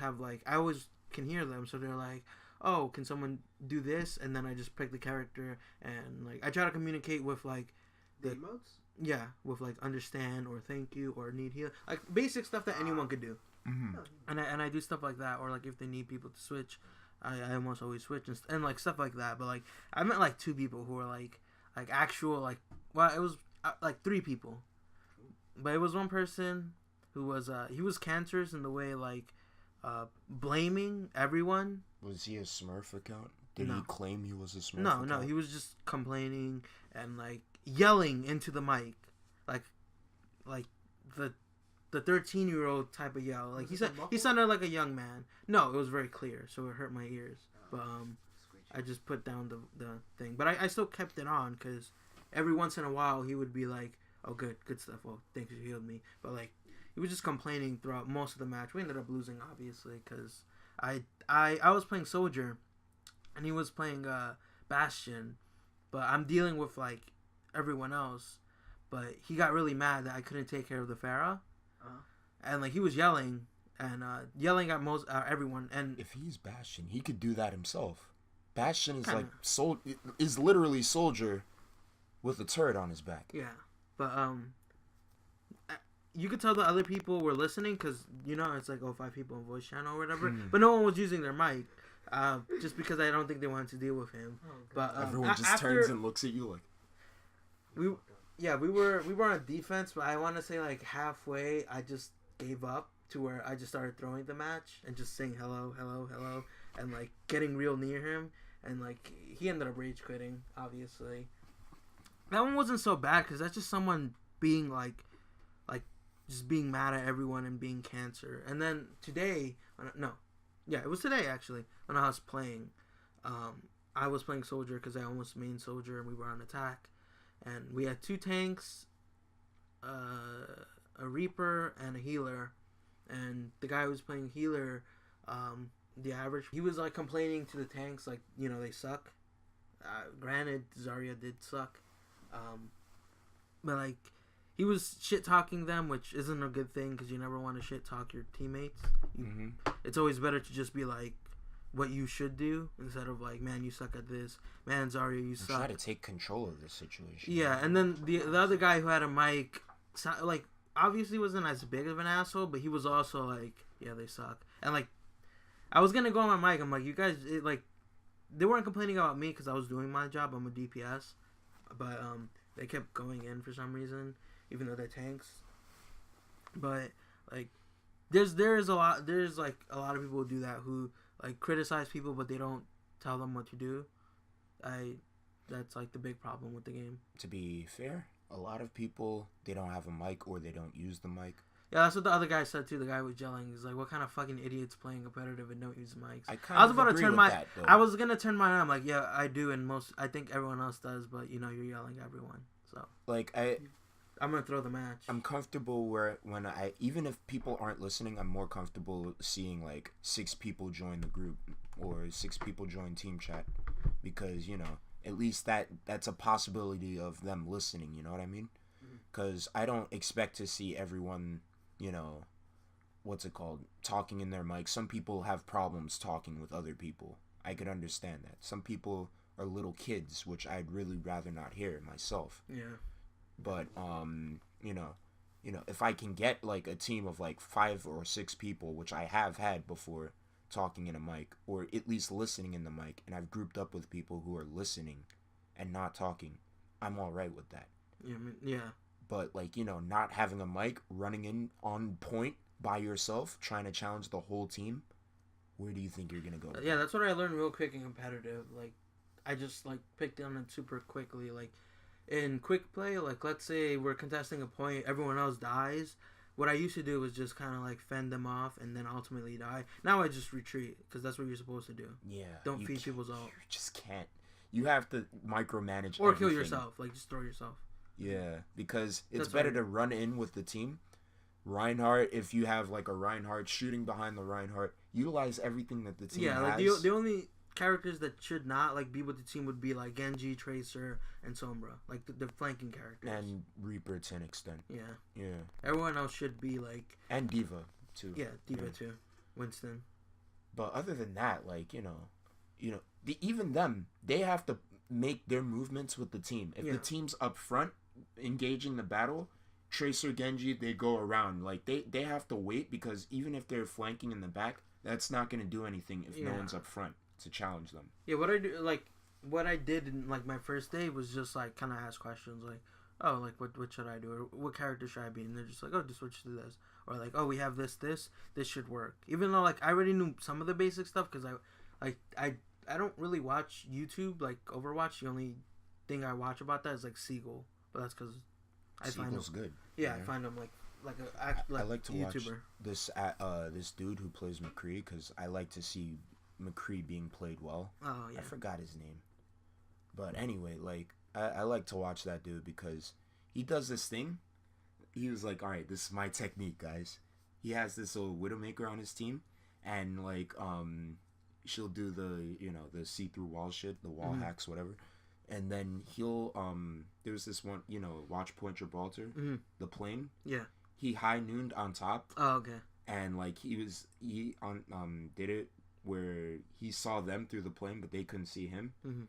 can hear them, so they're like, "Oh, can someone do this?" And then I just pick the character, and like I try to communicate with like The emotes? with like understand or thank you or need heal, like basic stuff that anyone could do. Mhm. And I do stuff like that, or like if they need people to switch, I almost always switch and like stuff like that. But like I met like 2 people who were like actual like. Well, it was like 3 people, but it was one person who was he was cancerous in the way like blaming everyone. Was he a Smurf account? Did No. he claim he was a Smurf No, account? he was just complaining and like yelling into the mic, like the 13-year-old type of yell. Like he sounded like a young man. No, it was very clear, so it hurt my ears. But I just put down the thing, but I still kept it on because. Every once in a while, he would be like, "Oh, good stuff. Oh, thanks, you healed me." But like, he was just complaining throughout most of the match. We ended up losing, obviously, because I was playing Soldier, and he was playing Bastion. But I'm dealing with like everyone else. But he got really mad that I couldn't take care of the Pharah, and like he was yelling and yelling at most everyone. And if he's Bastion, he could do that himself. Bastion is Kinda. is literally Soldier. With a turret on his back. Yeah, but you could tell the other people were listening because it's like 5 people in voice channel or whatever, but no one was using their mic, just because I don't think they wanted to deal with him. But everyone just turns and looks at you like. we were on defense, but I want to say like halfway I just gave up to where I just started throwing the match and just saying hello, and like getting real near him, and like he ended up rage quitting, obviously. That one wasn't so bad because that's just someone being like just being mad at everyone and being cancer. And then today, it was today actually when I was playing. I was playing Soldier because I almost main Soldier and we were on attack, and we had 2 tanks, a Reaper and a healer, and the guy who was playing healer, the average, he was like complaining to the tanks like they suck. Granted, Zarya did suck. But like he was shit talking them, which isn't a good thing because you never want to shit talk your teammates. It's always better to just be like what you should do instead of like, man, you suck at this, man, Zarya, you suck. Try to take control of the situation. Yeah, and then the other guy who had a mic, like obviously wasn't as big of an asshole, but he was also like, yeah, they suck. And like, I was gonna go on my mic. I'm like, you guys, they weren't complaining about me because I was doing my job. I'm a DPS, but they kept going in for some reason, even though they're tanks. But like, there's a lot of people who do that, who like criticize people, but they don't tell them what to do. That's like the big problem with the game. To be fair, a lot of people, they don't have a mic or they don't use the mic. Yeah, that's what the other guy said too. The guy was yelling. He's like, "What kind of fucking idiots playing competitive and don't use mics?" I was about to turn my. I was gonna turn mine on. I'm like, yeah, I do, and I think everyone else does, but you know, you're yelling at everyone. So like I'm gonna throw the match. I'm comfortable when even if people aren't listening, I'm more comfortable seeing like 6 people join the group or 6 people join team chat, because you know, at least that's a possibility of them listening. You know what I mean? Because I don't expect to see everyone, you know, what's it called, talking in their mic. Some people have problems talking with other people. I could understand that. Some people are little kids, which I'd really rather not hear myself. Yeah. But you know, if I can get like a team of like 5 or 6 people, which I have had before, talking in a mic or at least listening in the mic, and I've grouped up with people who are listening and not talking, I'm all right with that. Yeah. Yeah. But like, you know, not having a mic, running in on point by yourself, trying to challenge the whole team, where do you think you're gonna go? Yeah, that's what I learned real quick in competitive. Like, I just like picked on it super quickly. Like, in quick play, like let's say we're contesting a point, everyone else dies. What I used to do was just kind of like fend them off and then ultimately die. Now I just retreat because that's what you're supposed to do. Yeah. Don't feed people's ult. You just can't. You have to micromanage. Or everything. kill yourself. Like just throw yourself. Yeah, because it's better to run in with the team. Reinhardt, if you have like a Reinhardt shooting behind the Reinhardt, utilize everything that the team has. Yeah, like the only characters that should not like be with the team would be like Genji, Tracer, and Sombra, like the flanking characters. And Reaper to an extent. Yeah. Yeah. Everyone else should be like. And Diva too. Yeah, Diva too. Winston. But other than that, like even them, they have to make their movements with the team. If the team's up front engaging the battle, Tracer, Genji, they go around. Like they have to wait, because even if they're flanking in the back, that's not going to do anything if no one's up front to challenge them. Yeah, what I did in like my first day was just like kind of ask questions like, oh, like what should I do, or what character should I be? And they're just like, oh, just switch to this, or like, oh, we have this should work. Even though like I already knew some of the basic stuff, because I don't really watch YouTube like Overwatch. The only thing I watch about that is like Seagull, but that's because I find him good. Yeah, I find him like I like to YouTuber. watch this dude who plays McCree, because I like to see McCree being played well. Oh yeah, I forgot his name, but anyway, like I like to watch that dude because he does this thing. He was like, all right, this is my technique, guys. He has this little Widowmaker on his team, and like she'll do the see-through wall shit, the wall hacks, whatever. And then he'll there's this one, Watch Point Gibraltar, the plane. Yeah. He high nooned on top. Oh, okay. And like he did it where he saw them through the plane, but they couldn't see him. Mm-hmm.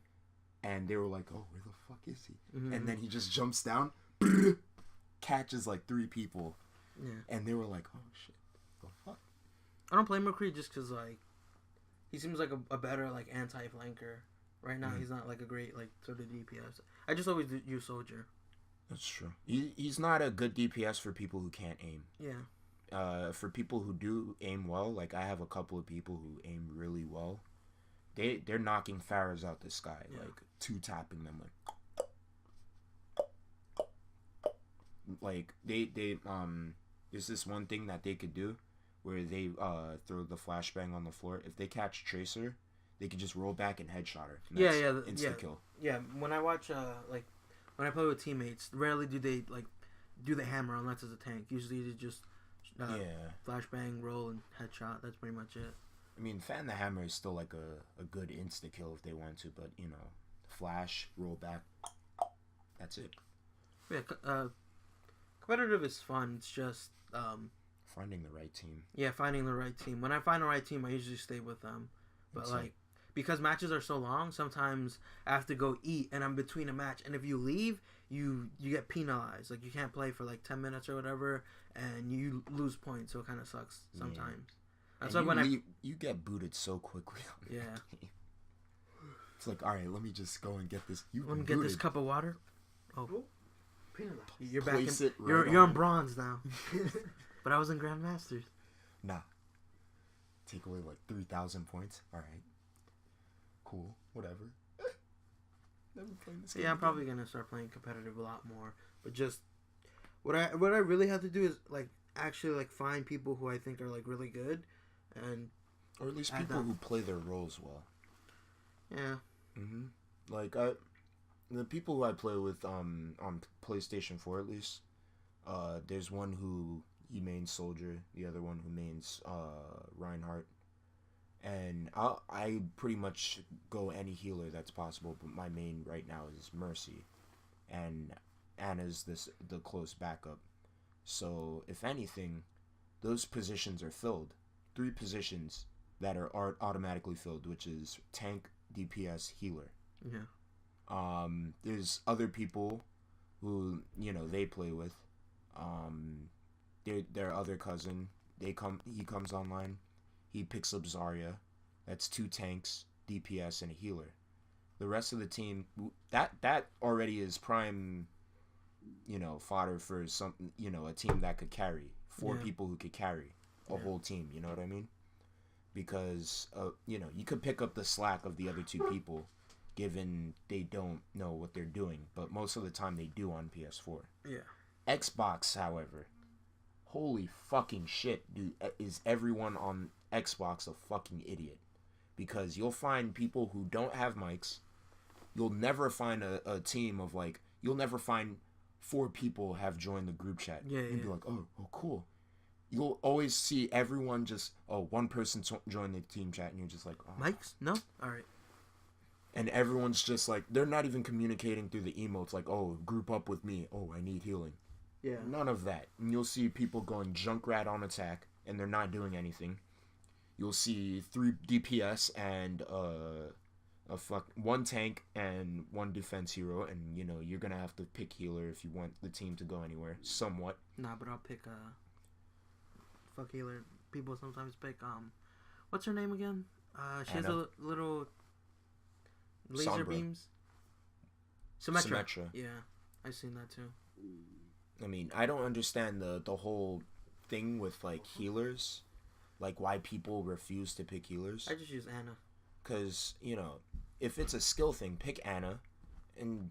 And they were like, "Oh, where the fuck is he?" Mm-hmm. And then he just jumps down, catches like 3 people. Yeah. And they were like, "Oh shit, the fuck." I don't play McCree just because like he seems like a better like anti-flanker. Right now, he's not like a great like sort of DPS. I just always use Soldier. That's true. He's not a good DPS for people who can't aim. Yeah. For people who do aim well, like I have a couple of people who aim really well. They're knocking Pharahs out the sky, like 2-tapping them like they there's this one thing that they could do where they throw the flashbang on the floor. If they catch Tracer, they could just roll back and headshot her. And that's instant kill. Yeah, when I watch like when I play with teammates, rarely do they like do the hammer unless it's a tank. Usually they just flashbang, roll, and headshot. That's pretty much it. I mean, fan the hammer is still like a good insta kill if they want to, but flash, roll back, that's it. Yeah, competitive is fun. It's just finding the right team. Yeah, finding the right team. When I find the right team, I usually stay with them. But like, because matches are so long, sometimes I have to go eat and I'm between a match. And if you leave, you get penalized. Like, you can't play for like 10 minutes or whatever, and you lose points, so it kind of sucks sometimes. That's why you get booted so quickly. Yeah. It's like, all right, let me just go and get this. Let me get this cup of water. Oh, penalized. You're back. You're on bronze now. But I was in Grandmasters. Nah. Take away like 3,000 points. All right. Cool. Whatever. Never playing this game. Yeah, I'm probably gonna start playing competitive a lot more. But just what I really have to do is like actually like find people who I think are like really good, and or at least people who play their roles well. Yeah. Mhm. Like the people who I play with on PlayStation 4 at least, there's one who he mains Soldier, the other one who mains Reinhardt, and I pretty much go any healer that's possible, but my main right now is Mercy, and Anna's the close backup. So if anything, those positions are filled. 3 positions that are automatically filled, which is tank, DPS, healer. Yeah. There's other people who they play with. Their other cousin, he comes online. He picks up Zarya. That's 2 tanks, DPS, and a healer. The rest of the team, that already is prime, fodder for some, a team that could carry 4 people who could carry a whole team. You know what I mean? Because you could pick up the slack of the other 2 people, given they don't know what they're doing. But most of the time they do on PS4. Yeah. Xbox, however, holy fucking shit, dude, is everyone on Xbox a fucking idiot? Because you'll find people who don't have mics. You'll never find a team of like, you'll never find 4 people have joined the group chat. Yeah, You'd be like, oh, cool. You'll always see everyone just, one person joined the team chat, and you're just like, oh. Mics? No? Alright. And everyone's just like, they're not even communicating through the emotes, like, oh, group up with me. Oh, I need healing. Yeah. None of that. And you'll see people going Junkrat on attack, and they're not doing anything. You'll see 3 DPS and 1 tank and 1 defense hero, and you're gonna have to pick healer if you want the team to go anywhere, somewhat. Nah, but I'll pick fuck healer. People sometimes pick what's her name again? She has a little laser Sombra. Beams. Symmetra. Yeah, I've seen that too. I mean, I don't understand the whole thing with like healers, like why people refuse to pick healers. I just use Anna. Because if it's a skill thing, pick Anna, and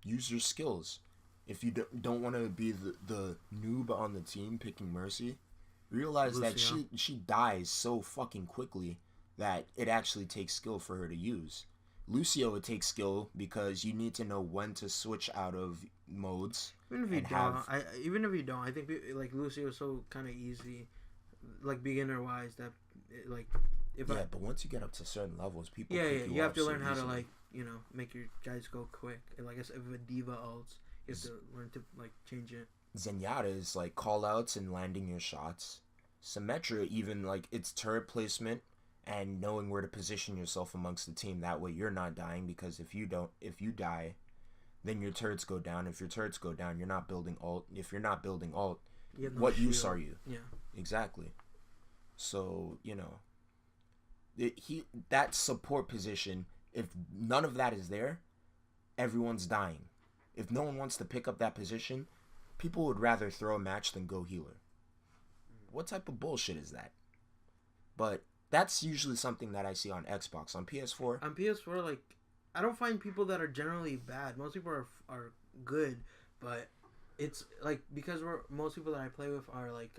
use your skills. If you don't want to be the noob on the team picking Mercy, realize that she dies so fucking quickly that it actually takes skill for her to use. Lucio, it takes skill because you need to know when to switch out of modes. Even if you don't, I think like Lucio is so kind of easy, like beginner wise, that like but once you get up to certain levels, people you have to learn how to like make your guys go quick. And like I said, if a diva ults, you have to learn to like change it. Zenyatta is like call outs and landing your shots. Symmetra, even like its turret placement and knowing where to position yourself amongst the team. That way you're not dying, because if you die, then your turrets go down. If your turrets go down, you're not building ult. If you're not building ult, what use are you? Yeah. Exactly. So, that support position, if none of that is there, everyone's dying. If no one wants to pick up that position, people would rather throw a match than go healer. What type of bullshit is that? But that's usually something that I see on Xbox. On PS4? On PS4, like, I don't find people that are generally bad. Most people are good, but it's like, because most people that I play with are like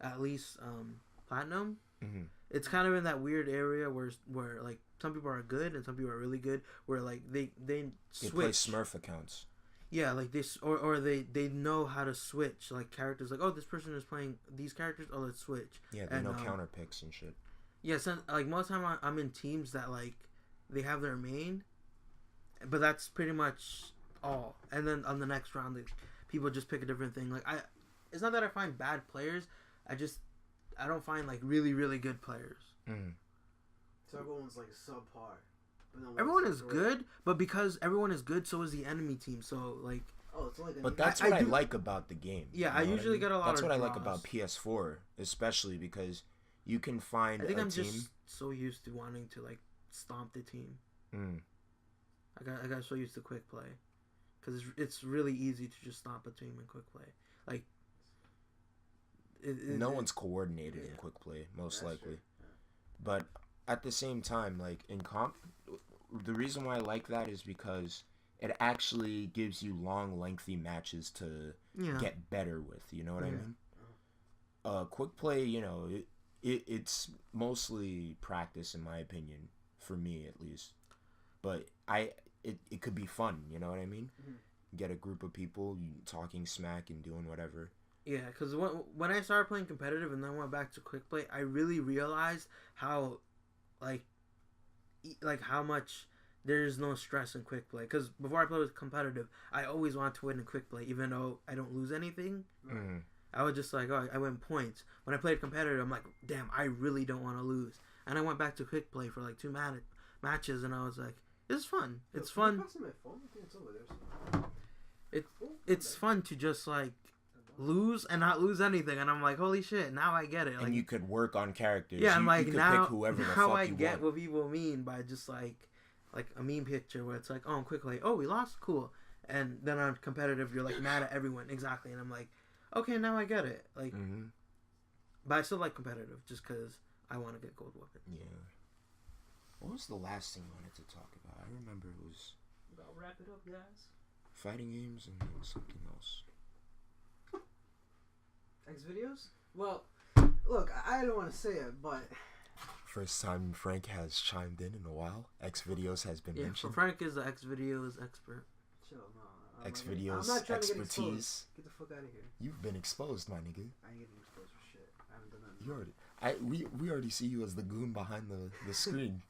at least platinum. Mm-hmm. It's kind of in that weird area where like some people are good and some people are really good. Where like they switch. They play Smurf accounts. Yeah, like this, or they know how to switch like characters. Like, oh, this person is playing these characters. Oh, let's switch. Yeah, they know counter picks and shit. Yeah, so, like most of the time I'm in teams that like they have their main, but that's pretty much all. And then on the next round, people just pick a different thing. Like it's not that I find bad players. I don't find like really really good players. Mm. So everyone's like subpar. Everyone is good, but because everyone is good, so is the enemy team. So like like. But that's what I like about the game. Yeah, I usually get a lot That's of what I draws. like about PS4, especially because you can find I think a I'm team. just so used to wanting to like stomp the team. Mm. I got so used to quick play, because it's really easy to just stomp a team in quick play. Like, no one's coordinated in quick play, most likely. But at the same time, like in comp, the reason why I like that is because it actually gives you long, lengthy matches to get better with. You know what I mean? Quick play, you know, it's mostly practice, in my opinion, for me at least. But it could be fun. You know what I mean? Get a group of people talking smack and doing whatever. Yeah, because when I started playing competitive and then went back to quick play, I really realized how, like how much there's no stress in quick play. Because before I played with competitive, I always wanted to win in quick play, even though I don't lose anything. Mm. I was just like, oh, I win points. When I played competitive, I'm like, damn, I really don't want to lose. And I went back to quick play for like 2 matches, and I was like, this is fun. It's fun. It's fun to just like lose and not lose anything, and I'm like, holy shit, now I get it. Like, and you could work on characters. Yeah, I'm like, you could now pick whoever the how fuck I you get want. what people mean by just like a meme picture where it's like, oh, quickly, oh, we lost, cool, and then on competitive, you're like mad at everyone, exactly, and I'm like, okay, now I get it. Like, but I still like competitive just because I want to get gold weapon. Yeah. What was the last thing I wanted to talk about? I remember it was About wrap it up, guys. fighting games and then something else. X videos? Well, look, I don't want to say it, but First time Frank has chimed in a while. X videos has been mentioned. Frank is the X videos expert. chill, no. X I'm videos not trying to get expertise. exposed. Get the fuck out of here. You've been exposed, my nigga. I ain't getting exposed for shit. I haven't done that. You already. We already see you as the goon behind the screen.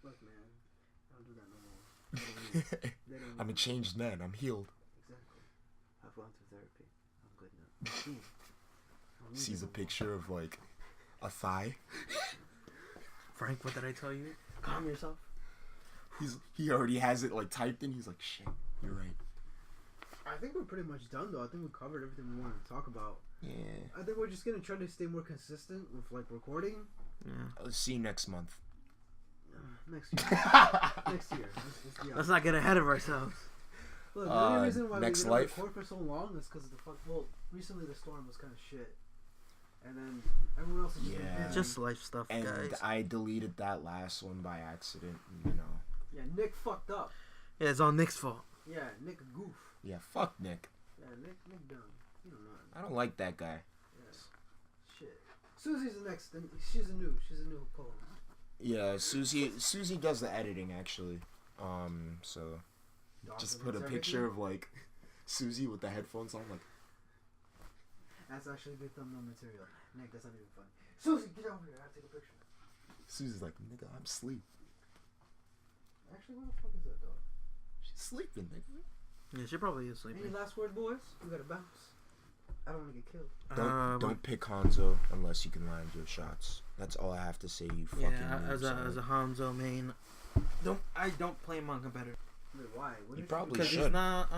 Look, man, I don't do that no more. They don't I'm a changed man. I'm healed. Exactly. I've gone through therapy. I'm good now. Sees a picture of like a thigh. Frank, what did I tell you? Calm yourself. He already has it like typed in. He's like, shit, you're right. I think we're pretty much done though. I think we covered everything we wanted to talk about. Yeah. I think we're just gonna try to stay more consistent with like recording. Yeah. I'll see you next month. Next year. Next year. Let's not get ahead of ourselves. Look, the only reason why next we didn't life? record for so long is because of the fuck. Well, recently the storm was kind of shit, and then everyone else is just been busy. Just life stuff, And guys. I deleted that last one by accident. You know. Yeah, Nick fucked up. Yeah, it's all Nick's fault. Yeah, Nick a goof. Yeah, fuck Nick. Yeah, Nick dumb. You don't know. I don't like that guy. Yeah. Shit. Susie's the next. She's a new co-host. Yeah, Susie does the editing actually. So just put a picture of like Susie with the headphones on, like. That's actually good thumbnail material. Nick, that's not even funny. Susie, get over here. I have to take a picture. Susie's like, nigga, I'm asleep. Actually, where the fuck is that dog? She's sleeping, nigga. Yeah, she probably is sleeping. Any last word, boys? We gotta bounce. I don't want to get killed. Don't pick Hanzo unless you can land your shots. That's all I have to say. You fucking. Yeah, as a Hanzo main, I don't play him on competitive. Wait, why? You probably because should. he's not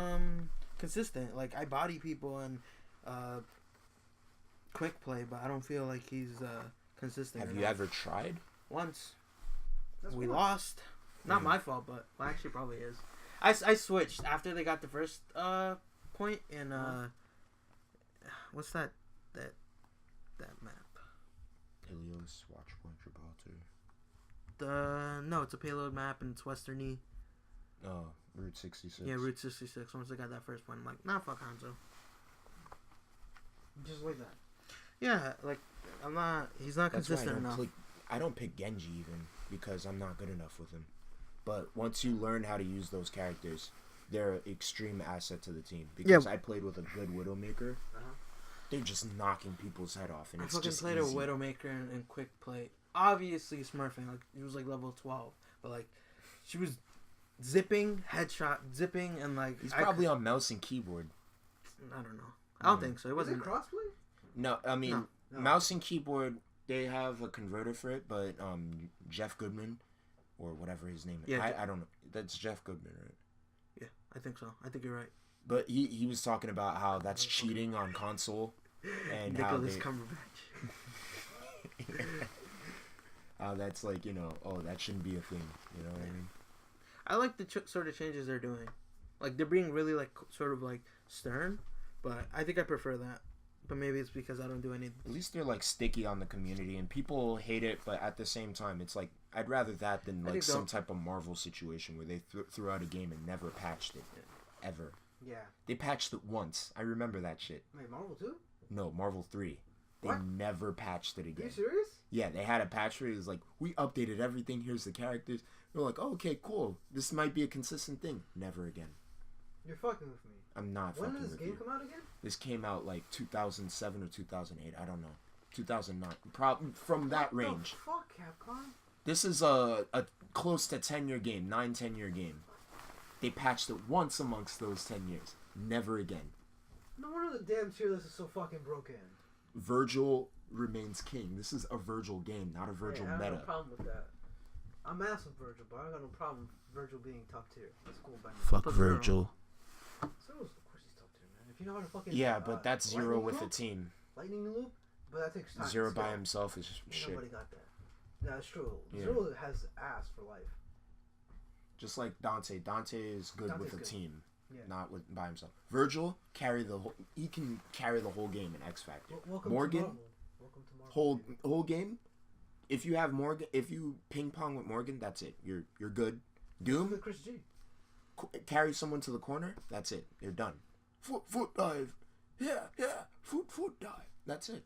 consistent. Like, I body people in quick play, but I don't feel like he's consistent. Have you ever tried? Once. That's We weird. lost. Not my fault, but actually probably is. I switched after they got the first point in what's that map? Helios, Watchpoint, Gibraltar. No, it's a payload map and it's Western E. Oh, Route 66. Yeah, Route 66. Once I got that first point, I'm like, nah, fuck Hanzo. Just like that. Yeah, like he's not That's why consistent enough. I don't pick Genji even because I'm not good enough with him. But once you learn how to use those characters, they're an extreme asset to the team. Because I played with a good Widowmaker. They're just knocking people's head off, and I it's fucking just played easy. a Widowmaker in quick play. Obviously smurfing, like it was like level 12, but like she was zipping, and like He's probably on mouse and keyboard. I don't know. I don't think so. It Was it wasn't. crossplay? No, I mean No. mouse and keyboard. They have a converter for it, but Jeff Goodman, or whatever his name is. Yeah, I don't know. That's Jeff Goodman, right? Yeah. I think so. I think you're right. But he was talking about how that's cheating on console, and Nicholas how Cumberbatch. that's like, you know, oh, that shouldn't be a thing. You know what I mean? I like the sort of changes they're doing. Like, they're being really, like, sort of, like, stern. But I think I prefer that. But maybe it's because I don't do any... At least they're, like, sticky on the community. And people hate it, but at the same time, it's like, I'd rather that than, like, some type of Marvel situation where they threw out a game and never patched it. Ever. Yeah. They patched it once. I remember that shit. Wait, Marvel 2? No, Marvel 3. They never patched it again. Are you serious? Yeah, they had a patch where it was like, we updated everything, here's the characters. We're like, oh, okay, cool. This might be a consistent thing. Never again. You're fucking with me. I'm not fucking with you. When did this game come out again? This came out like 2007 or 2008. I don't know. 2009. From that range. Fuck, Capcom. This is a close to 10-year game. 10-year game. They patched it once amongst those 10 years. Never again. No wonder the damn tier list is so fucking broken. Virgil remains king. This is a Virgil game, not a Virgil meta. I have no problem with that. I'm ass with Virgil, but I got no problem with Virgil being top tier. That's cool by me. Fuck Virgil. Zero's, of course he's top tier, man. If you know how to fucking... Yeah, but that's Zero with a team. Lightning loop? But that takes time. Zero by himself is shit. Nobody got that. Yeah, that's true. Yeah. Zero has ass for life. Just like Dante. Dante is good with a team. Yeah. Not by himself. Virgil he can carry the whole game in X Factor. Morgan, Welcome to Marvel. whole game. If you have Morgan, if you ping pong with Morgan, that's it. You're good. Doom, Chris G. Carry someone to the corner. That's it. You're done. Foot dive. Yeah. Foot dive. That's it.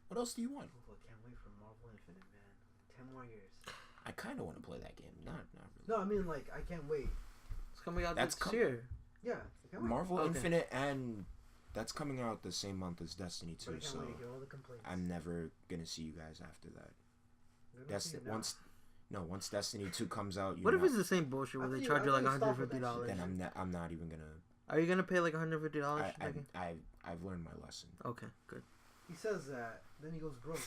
What else do you want? I can't wait for Marvel Infinite, man. 10 more years. I kind of want to play that game. Not really. No, I mean, like, I can't wait. It's coming out this year. Yeah. Marvel Infinite, and that's coming out the same month as Destiny 2, so I'm never gonna see you guys after that. Once Destiny 2 comes out, what if it's the same bullshit where they charge you like $150? Then I'm not even gonna. Are you gonna pay like $150? I've learned my lesson. Okay, good. He says that, then he goes broke.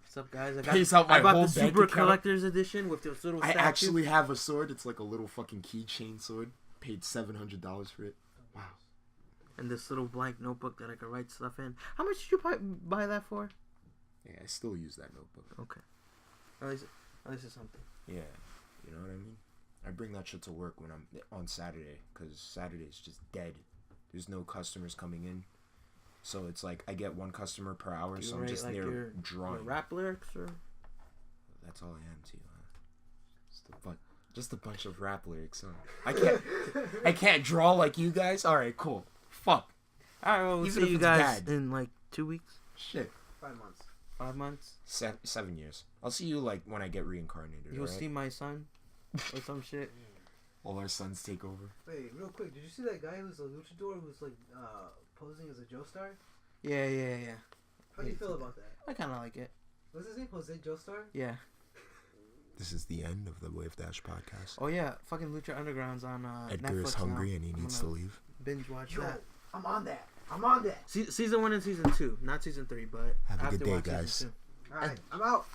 What's up, guys? I bought the Super Collector's Edition with those little statues. I actually have a sword. It's like a little fucking keychain sword. Paid $700 for it. Wow. And this little blank notebook that I could write stuff in. How much did you buy that for? Yeah, I still use that notebook. Okay. At least it's something. Yeah. You know what I mean? I bring that shit to work when I'm on Saturday, because Saturday is just dead. There's no customers coming in. So it's like I get one customer per hour, so I'm just there drawing. Your rap lyrics, or? That's all I am to you, just a bunch of rap lyrics, huh? I can't draw like you guys? Alright, cool. Fuck. Alright, well, we'll see you guys in like 2 weeks. Shit. 5 months. 5 months? 7 years. I'll see you like when I get reincarnated. You'll see my son or some shit. All our sons take over. Wait, real quick, did you see that guy who's a luchador who's like posing as a Joestar? Yeah. How do you feel about that? I kind of like it. What's his name? Jose Joestar? Yeah. This is the end of the WaveDash Podcast. Oh yeah, fucking Lucha Underground's on Edgar Netflix is hungry now. and he needs to leave. Binge watch that. I'm on that. Season 1 and Season 2, not Season 3, but have a good day, guys. Alright, I'm out.